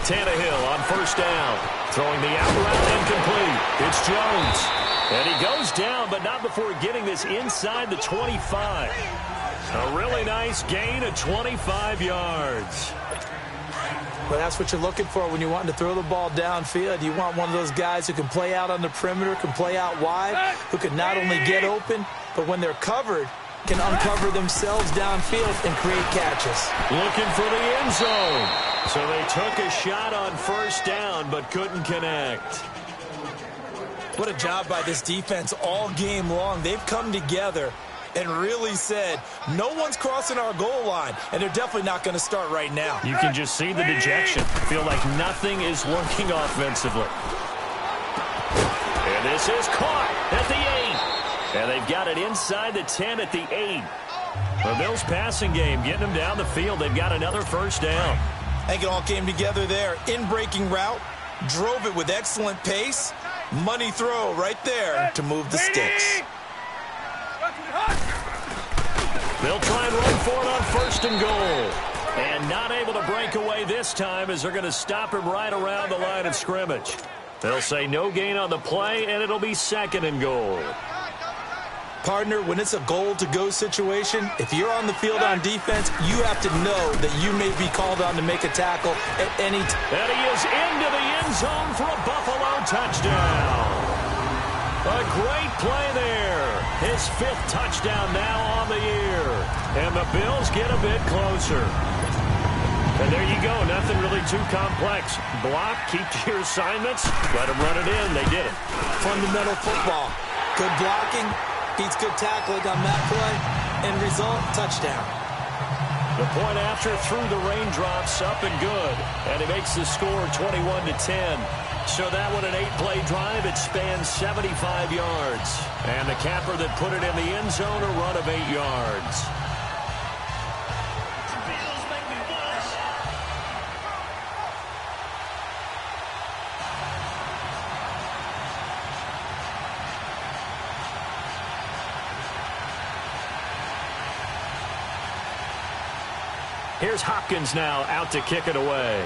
Tannehill on 1st down. Throwing the out route incomplete. It's Jones. And he goes down, but not before getting this inside the 25. A really nice gain of 25 yards. Well, that's what you're looking for when you're wanting to throw the ball downfield. You want one of those guys who can play out on the perimeter, can play out wide, who can not only get open, but when they're covered, can uncover themselves downfield and create catches. Looking for the end zone. So they took a shot on 1st down, but couldn't connect. What a job by this defense all game long. They've come together and really said, no one's crossing our goal line, and they're definitely not going to start right now. You can just see the dejection. Feel like nothing is working offensively. And this is caught at the 8. And they've got it inside the 10 at the 8. The Bills passing game getting them down the field. They've got another 1st down. I think it all came together there. In-breaking route, drove it with excellent pace. Money throw right there to move the sticks. They'll try and run for it on 1st and goal. And not able to break away this time as they're going to stop him right around the line of scrimmage. They'll say no gain on the play, and it'll be 2nd and goal. Partner, when it's a goal-to-go situation, if you're on the field on defense, you have to know that you may be called on to make a tackle at any time. And he is into the end zone for a Buffalo touchdown. A great play there. His 5th touchdown now on the year. And the Bills get a bit closer. And there you go. Nothing really too complex. Block, keep to your assignments, let them run it in. They did it. Fundamental football. Good blocking, beats good tackling on that play, and result, touchdown. The point after through the raindrops, up and good. And he makes the score 21-10. So that one, an 8-play drive, it spans 75 yards. And the capper that put it in the end zone, a run of 8 yards. Here's Hopkins now out to kick it away.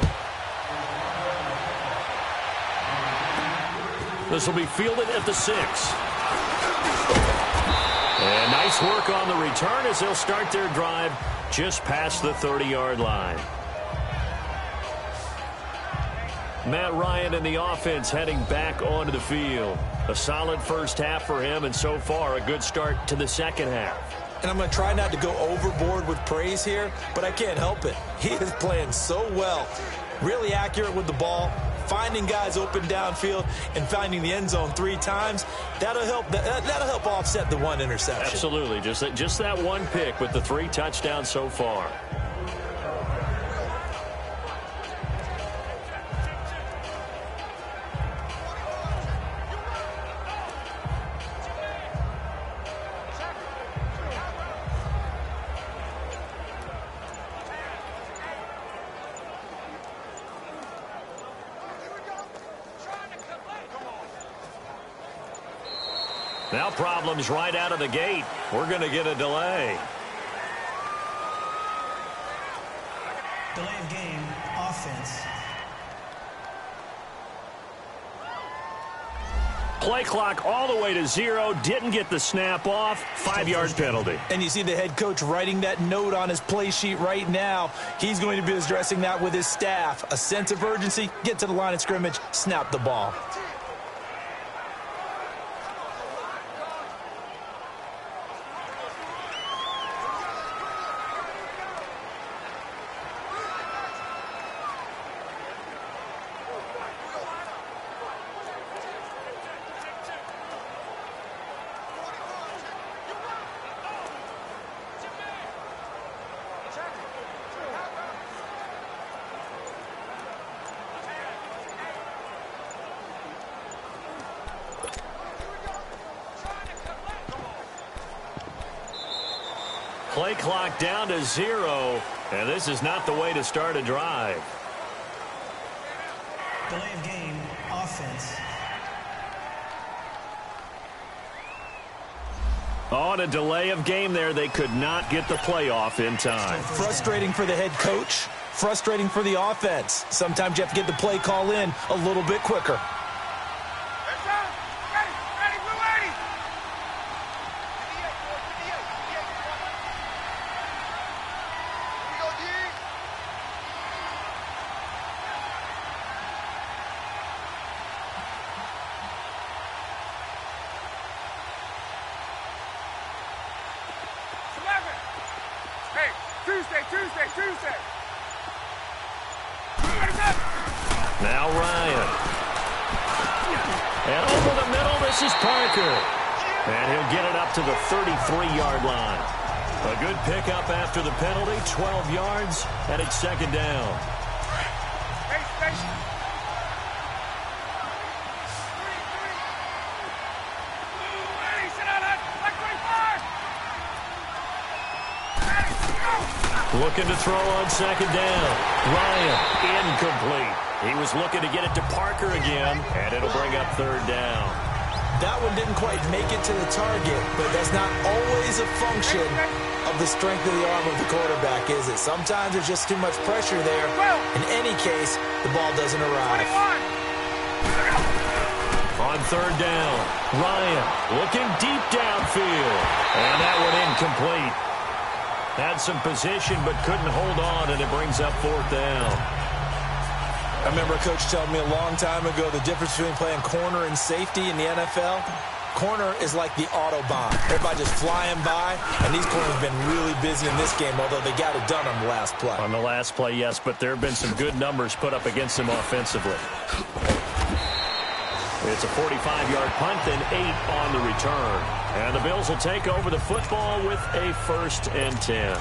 This will be fielded at the 6. And nice work on the return as they'll start their drive just past the 30-yard line. Matt Ryan and the offense heading back onto the field. A solid first half for him, and so far a good start to the second half. And I'm going to try not to go overboard with praise here, but I can't help it. He is playing so well. Really accurate with the ball, finding guys open downfield, and finding the end zone 3 times. That'll help offset the 1 interception. Absolutely. Just that 1 pick with the 3 touchdowns so far. Now problems right out of the gate. We're going to get a delay. Delay of game, offense. Play clock all the way to 0. Didn't get the snap off. 5-yard penalty. And you see the head coach writing that note on his play sheet right now. He's going to be addressing that with his staff. A sense of urgency, get to the line of scrimmage, snap the ball. Play clock down to 0, and this is not the way to start a drive. Delay of game, offense. On a delay of game there, they could not get the play off in time. Frustrating for the head coach, frustrating for the offense. Sometimes you have to get the play call in a little bit quicker. Tuesday. Now Ryan. And over the middle, this is Parker. And he'll get it up to the 33-yard line. A good pickup after the penalty, 12 yards, and it's second down. Looking to throw on second down. Ryan, incomplete. He was looking to get it to Parker again, and it'll bring up third down. That one didn't quite make it to the target, but that's not always a function of the strength of the arm of the quarterback, is it? Sometimes there's just too much pressure there. In any case, the ball doesn't arrive. On third down, Ryan looking deep downfield, and that one incomplete. Had some position but couldn't hold on, and it brings up fourth down. I remember a coach telling me a long time ago the difference between playing corner and safety in the NFL. Corner is like the Autobahn. Everybody just flying by, and these corners have been really busy in this game, although they got it done on the last play. On the last play, yes, but there have been some good numbers put up against them offensively. It's a 45-yard punt, then 8 on the return. And the Bills will take over the football with a 1st and 10.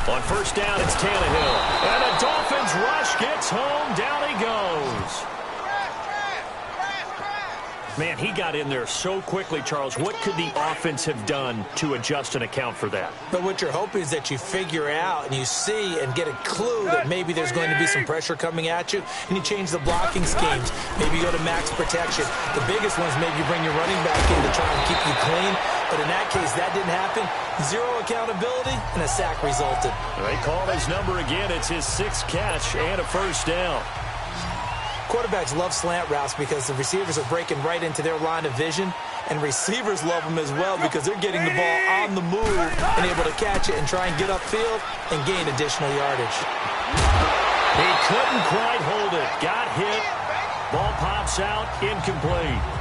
On first down, it's Tannehill. And the Dolphins rush gets home. Down he goes. Man, he got in there so quickly, Charles. What could the offense have done to adjust and account for that? But what you're hoping is that you figure out and you see and get a clue that maybe there's going to be some pressure coming at you, and you change the blocking schemes. Maybe you go to max protection. The biggest one is maybe you bring your running back in to try and keep you clean. But in that case, that didn't happen. 0 accountability, and a sack resulted. They call his number again. It's his 6th catch and a first down. Quarterbacks love slant routes because the receivers are breaking right into their line of vision, and receivers love them as well because they're getting the ball on the move and able to catch it and try and get upfield and gain additional yardage. He couldn't quite hold it. Got hit. Ball pops out. Incomplete.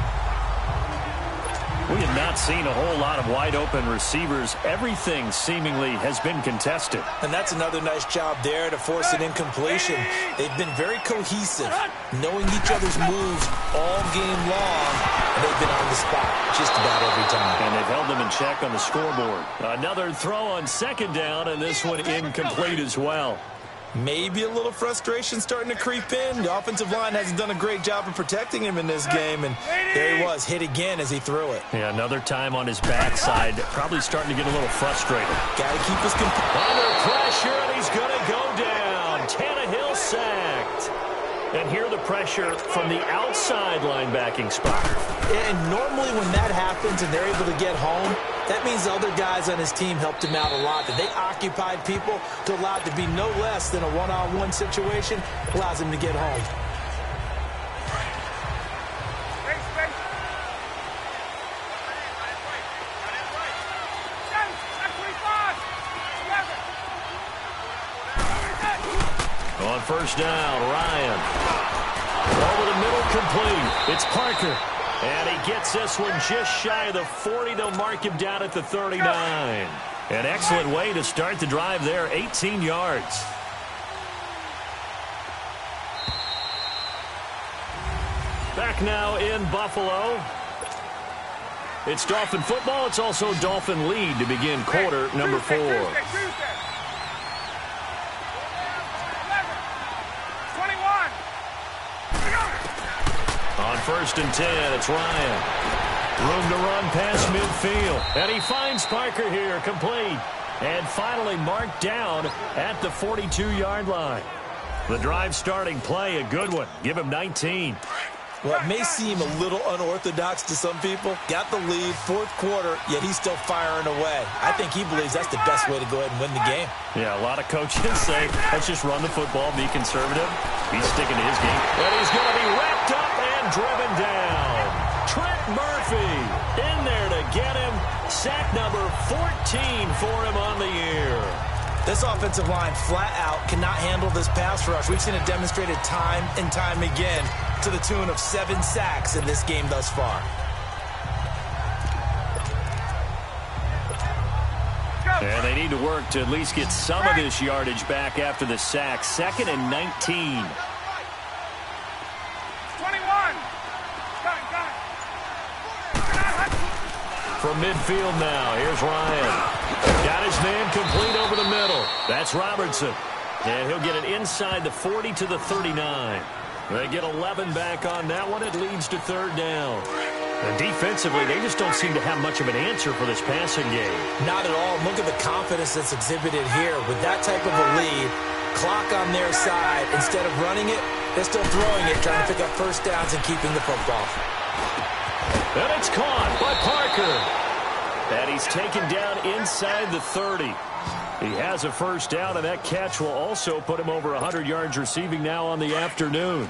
We have not seen a whole lot of wide-open receivers. Everything seemingly has been contested. And that's another nice job there to force an incompletion. They've been very cohesive, knowing each other's moves all game long, and they've been on the spot just about every time. And they've held them in check on the scoreboard. Another throw on second down, and this one incomplete as well. Maybe a little frustration starting to creep in. The offensive line hasn't done a great job of protecting him in this game, and there he was, hit again as he threw it. Yeah, another time on his backside, probably starting to get a little frustrated. Got to keep his composure. Under pressure, and he's going to go And here the pressure from the outside linebacking spot. And normally when that happens and they're able to get home, that means the other guys on his team helped him out a lot. That they occupied people to allow it to be no less than a one-on-one situation, allows him to get home. On first down, Ryan. Over the middle, complete. It's Parker. And he gets this one just shy of the 40. They'll mark him down at the 39. An excellent way to start the drive there, 18 yards. Back now in Buffalo. It's Dolphin football. It's also Dolphin lead to begin quarter number 4. On first and 10, it's Ryan. Room to run past midfield. And he finds Parker here, complete. And finally marked down at the 42-yard line. The drive starting play, a good one. Give him 19. Well, it may seem a little unorthodox to some people. Got the lead, fourth quarter, yet he's still firing away. I think he believes that's the best way to go ahead and win the game. Yeah, a lot of coaches say, let's just run the football, be conservative. He's sticking to his game. And he's going to be wrapped up and driven down. Trent Murphy in there to get him. Sack number 14 for him on the year. This offensive line flat out cannot handle this pass rush. We've seen it demonstrated time and time again to the tune of 7 sacks in this game thus far. And they need to work to at least get some of this yardage back after the sack. 2nd and 19. 21. From midfield now, here's Ryan. Got his man complete over the middle. That's Robertson. And he'll get it inside the 40 to the 39. They get 11 back on that one. It leads to third down. And defensively, they just don't seem to have much of an answer for this passing game. Not at all. Look at the confidence that's exhibited here. With that type of a lead, clock on their side, instead of running it, they're still throwing it, trying to pick up first downs and keeping the football. And it's caught by Parker. And he's taken down inside the 30. He has a first down, and that catch will also put him over 100 yards receiving now on the afternoon.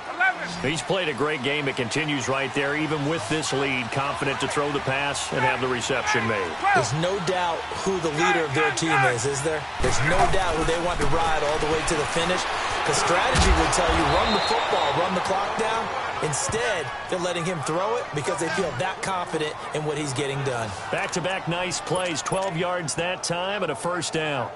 He's played a great game. It continues right there, even with this lead, confident to throw the pass and have the reception made. There's no doubt who the leader of their team is there? There's no doubt who they want to ride all the way to the finish. Because strategy would tell you, run the football, run the clock down. Instead, they're letting him throw it because they feel that confident in what he's getting done. Back-to-back nice plays, 12 yards that time and a first down.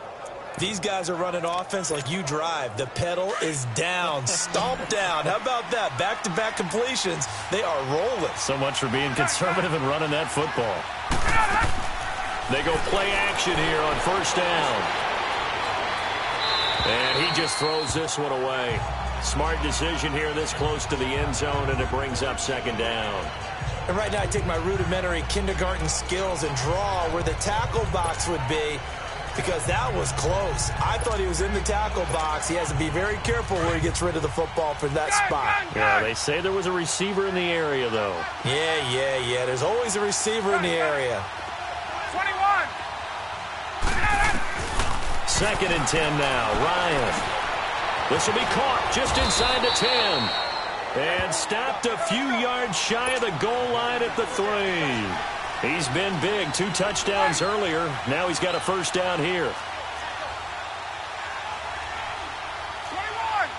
These guys are running offense like you drive. The pedal is down, stomped down. How about that? Back-to-back completions. They are rolling. So much for being conservative and running that football. They go play action here on first down. And he just throws this one away. Smart decision here this close to the end zone, and it brings up second down. And right now I take my rudimentary kindergarten skills and draw where the tackle box would be, because that was close. I thought he was in the tackle box. He has to be very careful where he gets rid of the football for that spot. Yeah, they say there was a receiver in the area, though. Yeah. There's always a receiver in the area. 21. 2nd and 10 now. Ryan. This will be caught just inside the 10. And stopped a few yards shy of the goal line at the 3. He's been big. 2 touchdowns earlier. Now he's got a first down here. 21.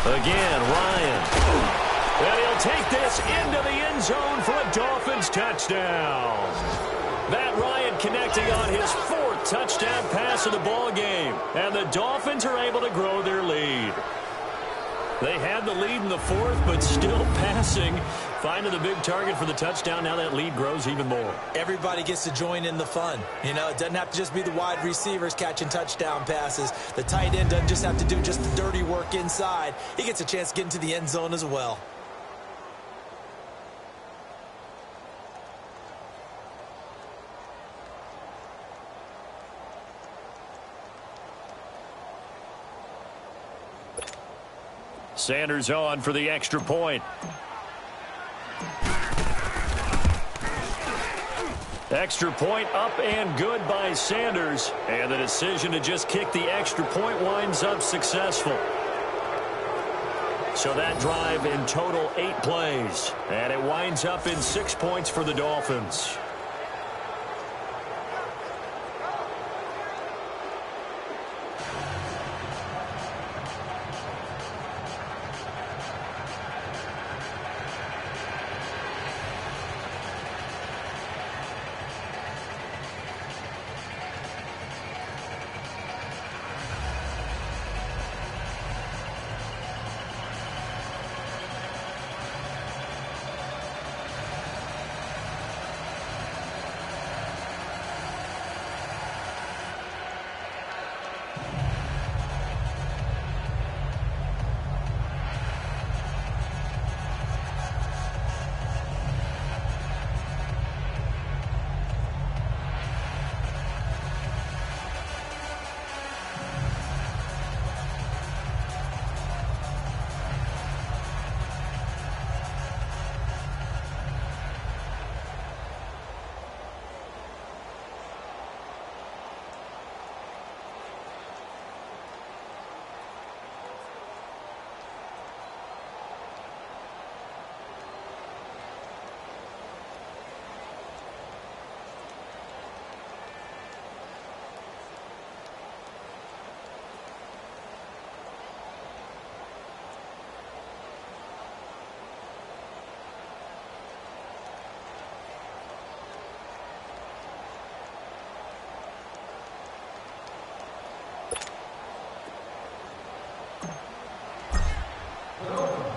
20. Again, Ryan. And he'll take this into the end zone for a Dolphins touchdown. Matt Ryan connecting on his 4th touchdown pass of the ball game. And the Dolphins are able to grow their lead. They had the lead in the 4th, but still passing. Finding the big target for the touchdown. Now that lead grows even more. Everybody gets to join in the fun. You know, it doesn't have to just be the wide receivers catching touchdown passes. The tight end doesn't just have to do just the dirty work inside. He gets a chance to get into the end zone as well. Sanders on for the extra point. Extra point up and good by Sanders. And the decision to just kick the extra point winds up successful. So that drive in total 8 plays. And it winds up in 6 points for the Dolphins.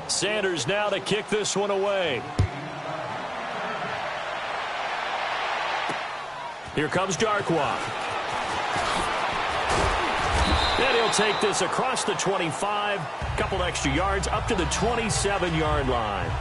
Sanders now to kick this one away. Here comes Darkwa. And he'll take this across the 25, couple extra yards up to the 27-yard line.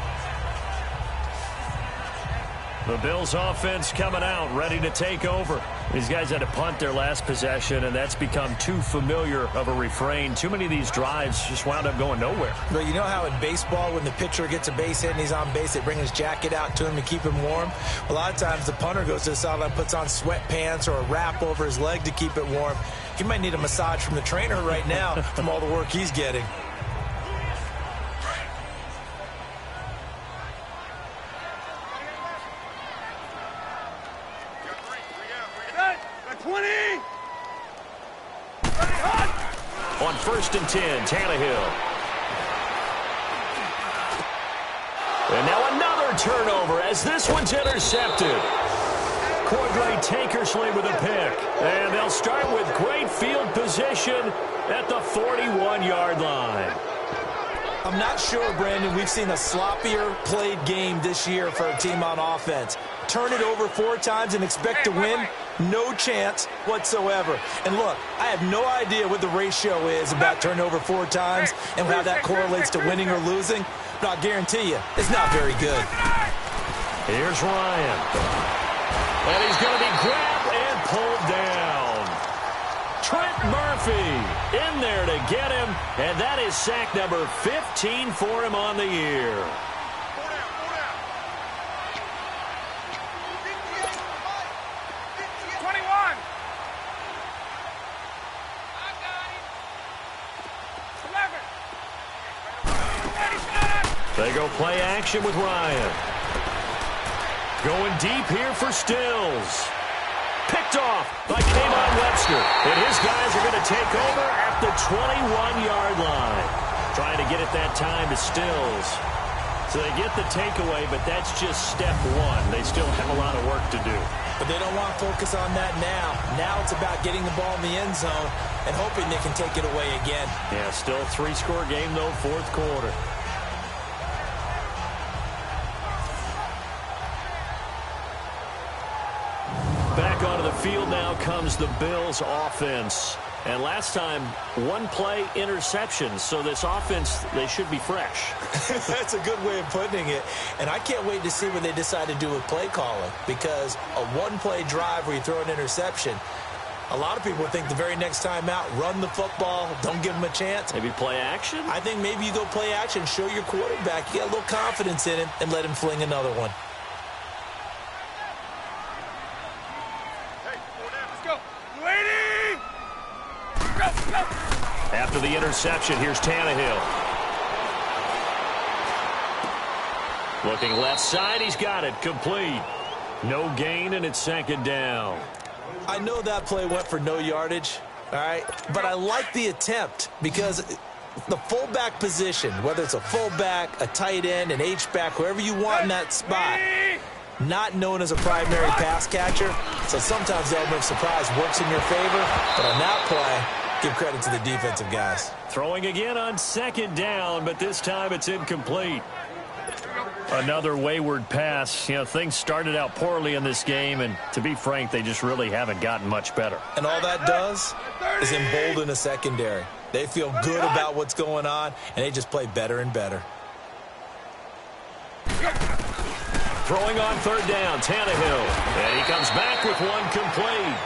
The Bills offense coming out, ready to take over. These guys had to punt their last possession, and that's become too familiar of a refrain. Too many of these drives just wound up going nowhere. But you know how in baseball, when the pitcher gets a base hit and he's on base, they bring his jacket out to him to keep him warm? A lot of times the punter goes to the sideline, puts on sweatpants or a wrap over his leg to keep it warm. He might need a massage from the trainer right now from all the work he's getting. On 1st and 10, Tannehill. And now another turnover as this one's intercepted. Cordray Tankersley with a pick. And they'll start with great field position at the 41-yard line. I'm not sure, Brandon, we've seen a sloppier played game this year for a team on offense. Turn it over 4 times and expect to win? No chance whatsoever. And look, I have no idea what the ratio is about turnover 4 times and how that correlates to winning or losing, but I'll guarantee you, it's not very good. Here's Ryan. And he's going to be grabbed and pulled down. Trent Murphy in there to get him, and that is sack number 15 for him on the year. They go play action with Ryan. Going deep here for Stills. Picked off by Kayvon Webster. And his guys are going to take over at the 21-yard line. Trying to get it that time to Stills. So they get the takeaway, but that's just step 1. They still have a lot of work to do. But they don't want to focus on that now. Now it's about getting the ball in the end zone and hoping they can take it away again. Yeah, still a 3-score game, though, 4th quarter. Back onto the field now comes the Bills offense. And last time, 1-play interception. So this offense, they should be fresh. That's a good way of putting it. And I can't wait to see what they decide to do with play calling. Because a 1-play drive where you throw an interception, A lot of people think the very next time out, run the football, don't give him a chance. Maybe play action? I think maybe you go play action, show your quarterback you got a little confidence in him, and let him fling another one. Let's go. Waiting. Go. After the interception, here's Tannehill. Looking left side, he's got it. Complete. No gain, and it's second down. I know that play went for no yardage, all right? But I like the attempt because the fullback position, whether it's a fullback, a tight end, an H-back, whoever you want in that spot, not known as a primary pass catcher. So sometimes the element of surprise works in your favor. But on that play, give credit to the defensive guys. Throwing again on second down, but this time it's incomplete. Another wayward pass. You know, things started out poorly in this game, and to be frank, they just really haven't gotten much better. And all that does is embolden a secondary. They feel good about what's going on, and they just play better and better. Throwing on third down, Tannehill. And he comes back with one complete.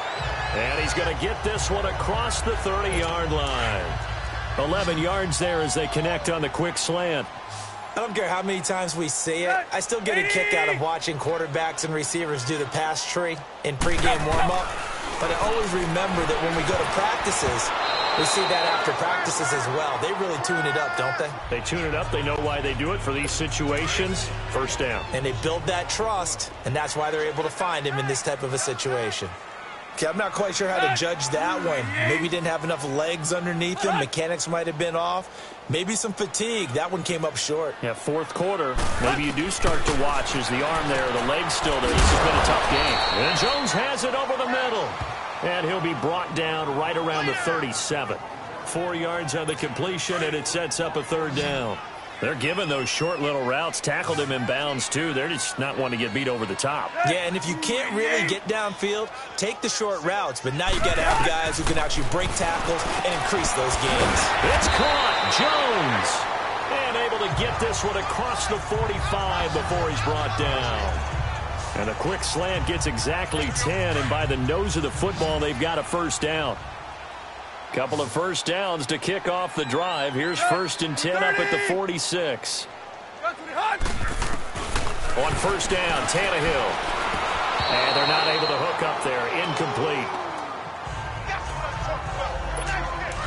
And he's going to get this one across the 30-yard line. 11 yards there as they connect on the quick slant. I don't care how many times we say it. I still get a kick out of watching quarterbacks and receivers do the pass tree in pregame warm-up. But I always remember that when we go to practices, we see that after practices as well. They really tune it up, don't they? They tune it up. They know why they do it for these situations. First down. And they build that trust, and that's why they're able to find him in this type of a situation. Okay, I'm not quite sure how to judge that one. Maybe he didn't have enough legs underneath him. Mechanics might have been off. Maybe some fatigue. That one came up short. Yeah, fourth quarter. Maybe you do start to watch as the arm there, the leg's still there. This has been a tough game. And Jones has it over the middle. And he'll be brought down right around the 37. 4 yards on the completion, and it sets up a third down. They're giving those short little routes. Tackled him in bounds, too. They're just not wanting to get beat over the top. Yeah, and if you can't really get downfield, take the short routes. But now you got to have guys who can actually break tackles and increase those gains. It's caught. Jones. And able to get this one across the 45 before he's brought down. And a quick slant gets exactly 10. And by the nose of the football, they've got a first down. Couple of first downs to kick off the drive. Here's 1st and 10 up at the 46. On first down, Tannehill. And they're not able to hook up there. Incomplete.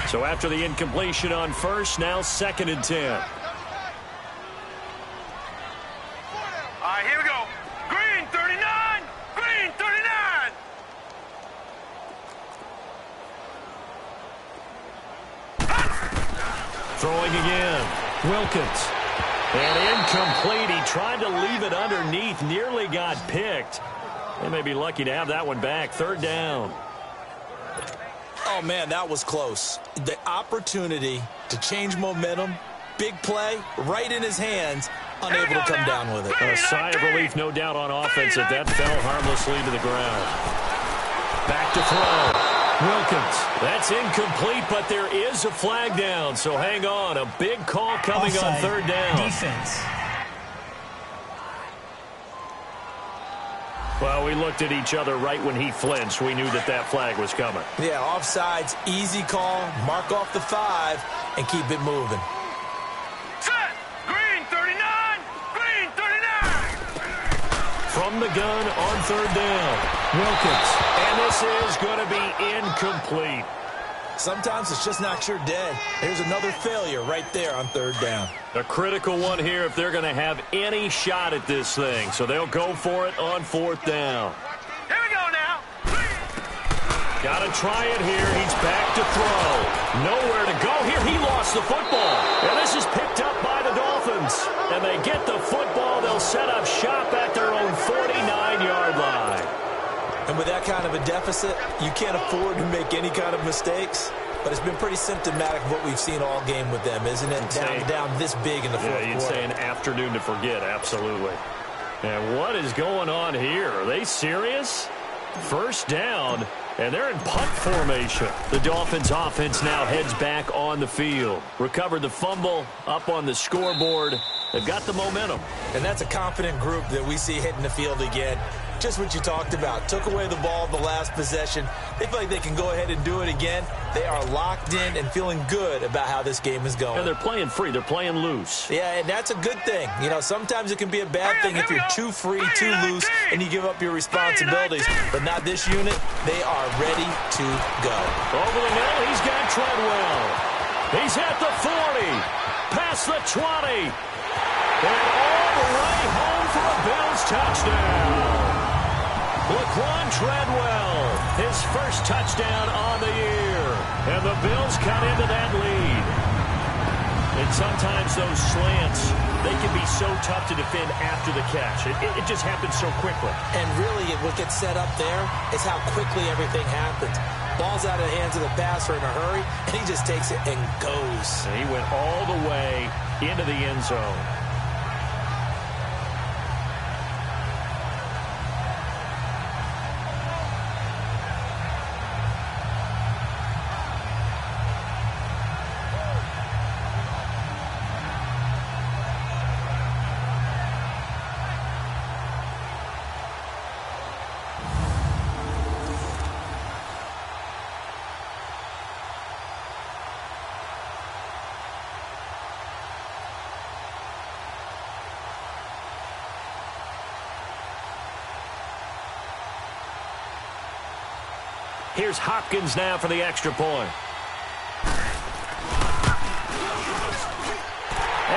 So after the incompletion on first, now 2nd and 10. All right, here we go. Green 39. Green 39. Throwing again. Wilkins. And incomplete. He tried to leave it underneath. Nearly got picked. They may be lucky to have that one back. 3rd down. Oh, man, that was close. The opportunity to change momentum, big play, right in his hands, unable to come down with it. A sigh of relief, no doubt, on offense that that fell harmlessly to the ground. Back to throw. Wilkins. That's incomplete, but there is a flag down, so hang on. A big call coming Offside. on 3rd down. Defense. Well, we looked at each other right when he flinched. We knew that that flag was coming. Yeah, offsides, easy call, mark off the 5, and keep it moving. Set. Green 39. Green 39. From the gun on 3rd down. Wilkins. And this is going to be incomplete. Sometimes it's just not your day. Here's another failure right there on 3rd down. A critical one here if they're going to have any shot at this thing. So they'll go for it on 4th down. Here we go now. Got to try it here. He's back to throw. Nowhere to go here. He lost the football. And this is picked up by the Dolphins. And they get the football. They'll set up shop at their own 49-yard line. And with that kind of a deficit, you can't afford to make any kind of mistakes. But it's been pretty symptomatic of what we've seen all game with them, isn't it? Down this big in the fourth quarter. You'd say an afternoon to forget, absolutely. And what is going on here? Are they serious? 1st down, and they're in punt formation. The Dolphins offense now heads back on the field. Recovered the fumble, up on the scoreboard. They've got the momentum. And that's a confident group that we see hitting the field again. Just what you talked about. Took away the ball the last possession. They feel like they can go ahead and do it again. They are locked in and feeling good about how this game is going. And they're playing free. They're playing loose. Yeah, and that's a good thing. You know, sometimes it can be a bad thing if you're too free, too loose, and you give up your responsibilities. But not this unit. They are ready to go. Over the middle, he's got Treadwell. He's at the 40. Past the 20. And all the way home for a Bills touchdown. Laquan Treadwell, his first touchdown on the year. And the Bills cut into that lead. And sometimes those slants, they can be so tough to defend after the catch. It just happens so quickly. And really, what gets set up there is how quickly everything happens. Ball's out of the hands of the passer in a hurry, and he just takes it and goes. And he went all the way into the end zone. Here's Hopkins now for the extra point.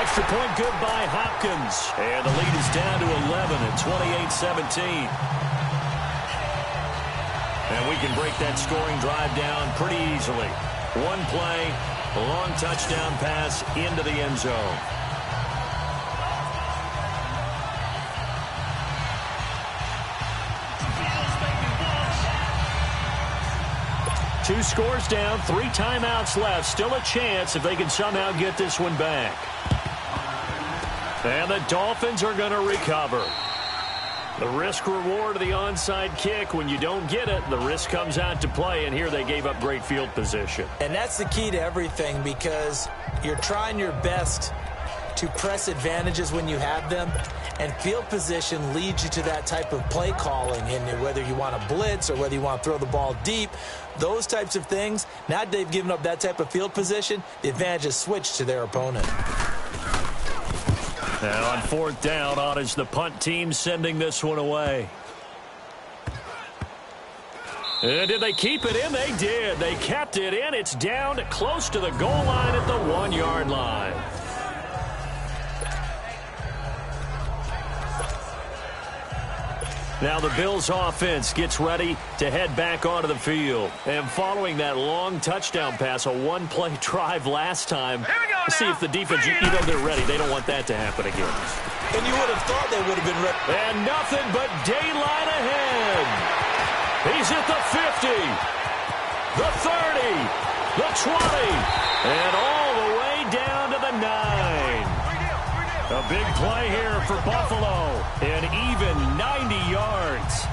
Extra point good by Hopkins. And the lead is down to 11 at 28-17. And we can break that scoring drive down pretty easily. One play, a long touchdown pass into the end zone. Two scores down, 3 timeouts left. Still a chance if they can somehow get this one back. And the Dolphins are going to recover. The risk-reward of the onside kick, when you don't get it, the risk comes out to play, and here they gave up great field position. And that's the key to everything, because you're trying your best to press advantages when you have them, and field position leads you to that type of play calling. And whether you want to blitz or whether you want to throw the ball deep, those types of things, now that they've given up that type of field position, the advantage is switched to their opponent. And on 4th down, on is the punt team sending this one away. And did they keep it in? They did. They kept it in. It's down close to the goal line at the 1-yard line. Now the Bills offense gets ready to head back onto the field. And following that long touchdown pass, a one-play drive last time, let's see if the defense, you know they're ready. They don't want that to happen again. And you would have thought they would have been ready. And nothing but daylight ahead. He's at the 50, the 30, the 20, and all the way down to the 9. A big play here for Buffalo, and even 90 yards.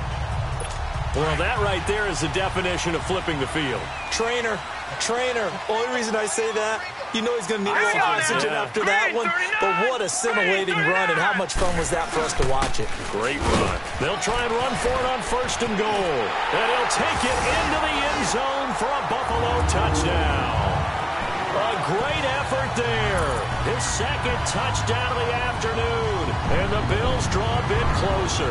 Well, that right there is the definition of flipping the field. Trainer. Only reason I say that, you know he's going to need more oxygen after that one. But what a scintillating run, and how much fun was that for us to watch it. Great run. They'll try and run for it on 1st and goal. And he'll take it into the end zone for a Buffalo touchdown. A great effort there. His 2nd touchdown of the afternoon. And the Bills draw a bit closer.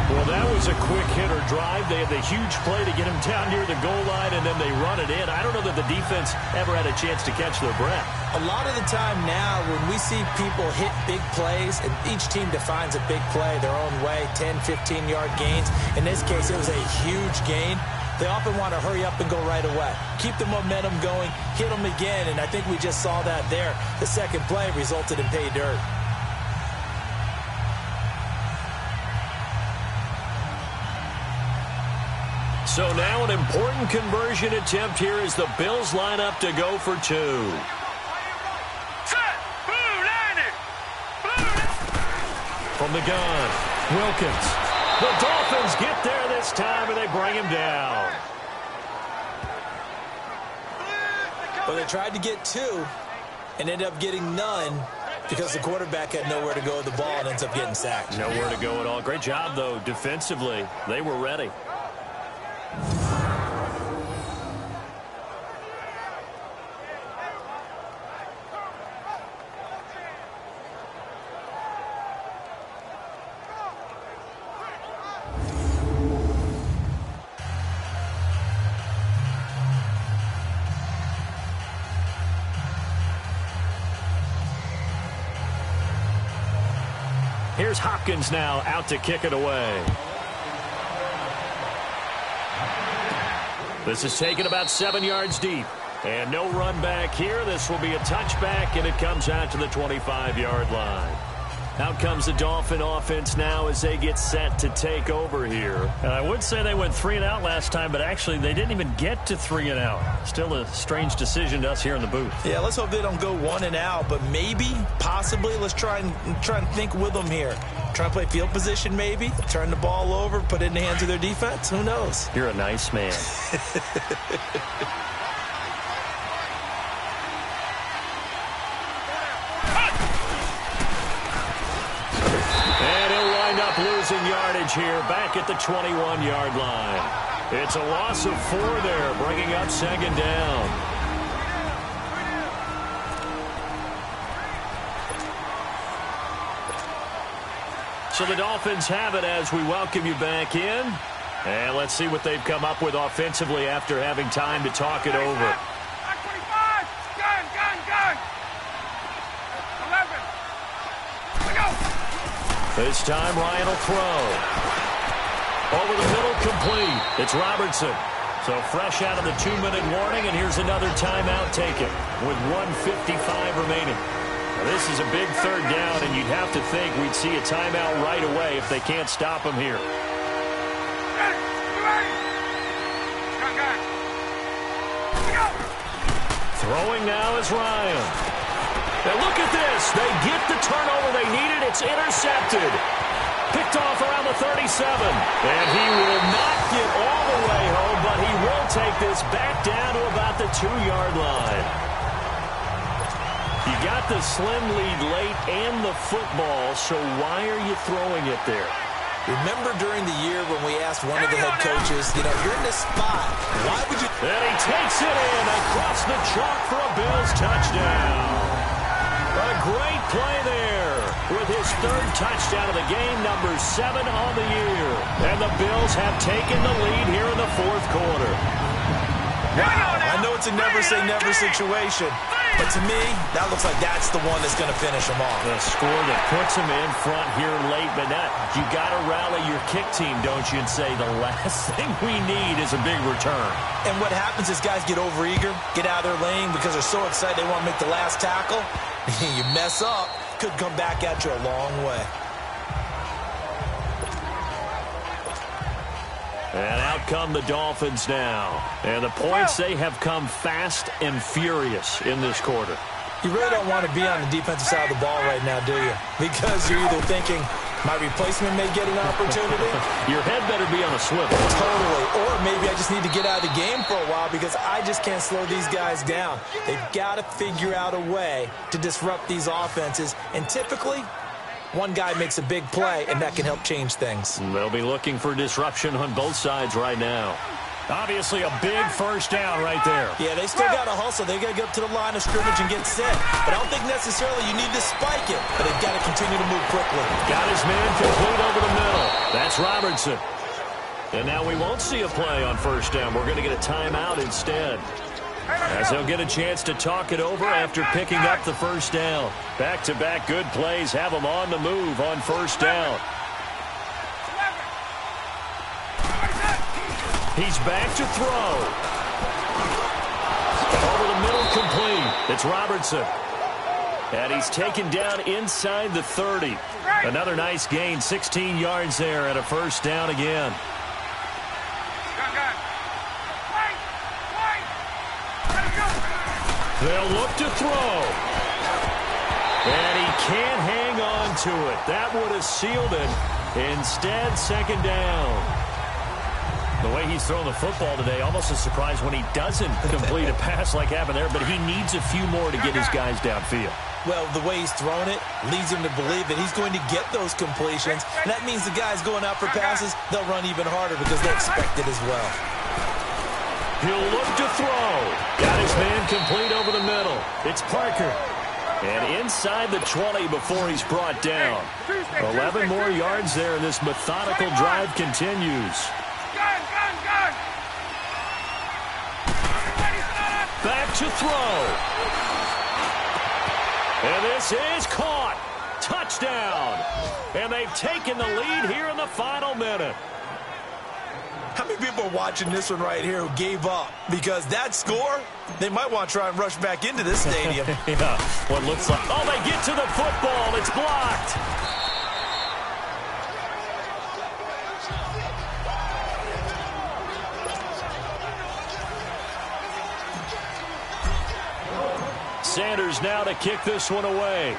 Well, that was a quick hitter drive. They had the huge play to get him down near the goal line, and then they run it in. I don't know that the defense ever had a chance to catch their breath. A lot of the time now, when we see people hit big plays, and each team defines a big play their own way, 10, 15-yard gains. In this case, it was a huge gain. They often want to hurry up and go right away. Keep the momentum going, hit them again, and I think we just saw that there. The 2nd play resulted in pay dirt. So now an important conversion attempt here as the Bills line up to go for 2. From the gun, Wilkins. The Dolphins get there this time, and they bring him down. But they tried to get 2 and ended up getting none. Because the quarterback had nowhere to go with the ball and ends up getting sacked. Nowhere to go at all. Great job, though, defensively. They were ready. Here's Hopkins now out to kick it away. This is taken about 7 yards deep. And no run back here. This will be a touchback, and it comes out to the 25-yard line. Out comes the Dolphin offense now as they get set to take over here. And I would say they went 3 and out last time, but actually they didn't even get to 3 and out. Still a strange decision to us here in the booth. Yeah, let's hope they don't go 1 and out, but maybe, possibly, let's try and think with them here. Try and play field position maybe, turn the ball over, put it in the hands of their defense. Who knows? You're a nice man. Losing yardage here back at the 21-yard line. It's a loss of 4 there, bringing up second down. So the Dolphins have it as we welcome you back in. And let's see what they've come up with offensively after having time to talk it over. This time, Ryan will throw. Over the middle, complete. It's Robertson. So fresh out of the 2-minute warning, and here's another timeout taken with 1:55 remaining. Now, this is a big third down, and you'd have to think we'd see a timeout right away if they can't stop him here. Throwing now is Ryan. Now look at this. They get the turnover they needed. It's intercepted. Picked off around the 37. And he will not get all the way home, but he will take this back down to about the 2-yard line. You got the slim lead late and the football, so why are you throwing it there? Remember during the year when we asked one of the head coaches, you're in this spot. Why would you? And he takes it in across the chalk for a Bills touchdown. A great play there with his 3rd touchdown of the game, number 7 on the year. And the Bills have taken the lead here in the 4th quarter. Wow, I know it's a never-say-never situation, but to me, that looks like that's the one that's going to finish them off. The score that puts them in front here late, but you got to rally your kick team, don't you, and say the last thing we need is a big return. And what happens is guys get overeager, get out of their lane because they're so excited they want to make the last tackle. You mess up, could come back at you a long way. And out come the Dolphins now. And the points, they have come fast and furious in this quarter. You really don't want to be on the defensive side of the ball right now, do you? Because you're either thinking, my replacement may get an opportunity. Your head better be on a swivel. Totally. Or maybe I just need to get out of the game for a while because I just can't slow these guys down. They've got to figure out a way to disrupt these offenses. And typically, one guy makes a big play, and that can help change things. They'll be looking for disruption on both sides right now. Obviously a big first down right there. Yeah, they still got to hustle. They got to get up to the line of scrimmage and get set. But I don't think necessarily you need to spike it. But they've got to continue to move quickly. Got his man complete over the middle. That's Robertson. And now we won't see a play on first down. We're going to get a timeout instead, as they'll get a chance to talk it over after picking up the first down. Back-to-back good plays have them on the move on first down. He's back to throw. Over the middle, complete. It's Robertson. And he's taken down inside the 30. Another nice gain, 16 yards there and a first down again. They'll look to throw. And he can't hang on to it. That would have sealed it. Instead, second down. The way he's throwing the football today, almost a surprise when he doesn't complete a pass like happened there, but he needs a few more to get his guys downfield. Well, the way he's thrown it leads him to believe that he's going to get those completions. And that means the guys going out for passes, they'll run even harder because they expect it as well. He'll look to throw. Got his man complete over the middle. It's Parker. And inside the 20 before he's brought down. 11 more yards there, and this methodical drive continues. Back to throw. And this is caught. Touchdown. And they've taken the lead here in the final minute. How many people are watching this one right here who gave up? Because that score, they might want to try and rush back into this stadium. Yeah, what looks like... Oh, they get to the football. It's blocked. Sanders now to kick this one away.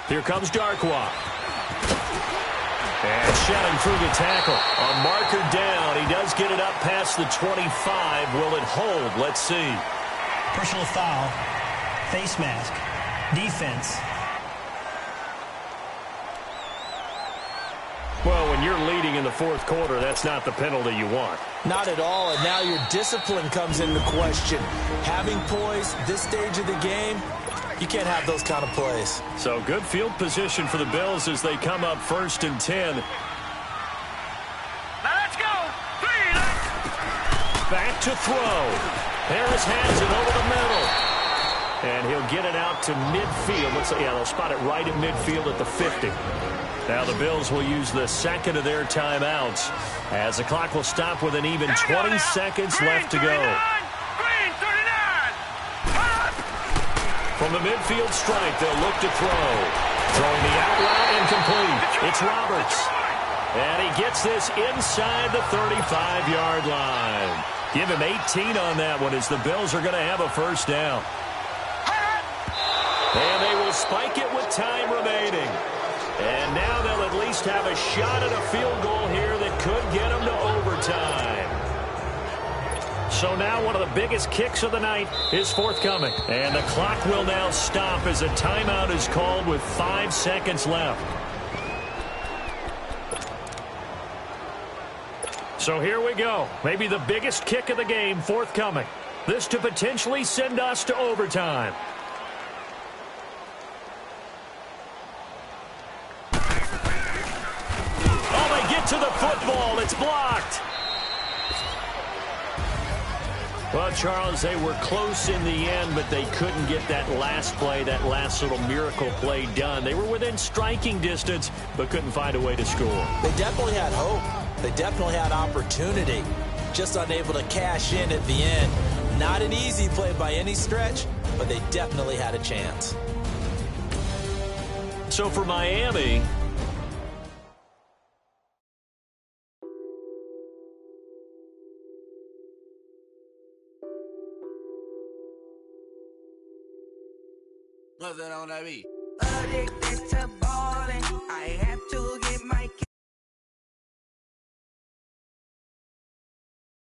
Here comes Darkwa. And shouting through the tackle. A marker down. He does get it up past the 25. Will it hold? Let's see. Personal foul. Face mask. Defense. Well, when you're leading in the fourth quarter, that's not the penalty you want. Not at all, and now your discipline comes into question. Having poise this stage of the game, you can't have those kind of plays. So good field position for the Bills as they come up 1st and 10. Now let's go. 3. Back to throw. Harris has it over the middle. And he'll get it out to midfield. They'll spot it right at midfield at the 50. Now the Bills will use the second of their timeouts as the clock will stop with an even 20 seconds left to go. From the midfield strike, they'll look to throw. Throwing the out route incomplete. It's Roberts. And he gets this inside the 35-yard line. Give him 18 on that one as the Bills are going to have a first down. And they will spike it with time remaining. And now they'll at least have a shot at a field goal here that could get them to overtime. So now one of the biggest kicks of the night is forthcoming. And the clock will now stop as a timeout is called with 5 seconds left. So here we go. Maybe the biggest kick of the game forthcoming. This to potentially send us to overtime. To the football. It's blocked. Well, Charles, they were close in the end, but they couldn't get that last play, that last little miracle play done. They were within striking distance, but couldn't find a way to score. They definitely had hope. They definitely had opportunity. Just unable to cash in at the end. Not an easy play by any stretch, but they definitely had a chance. So for Miami... What's that on that beat? Addicted to ballin', I have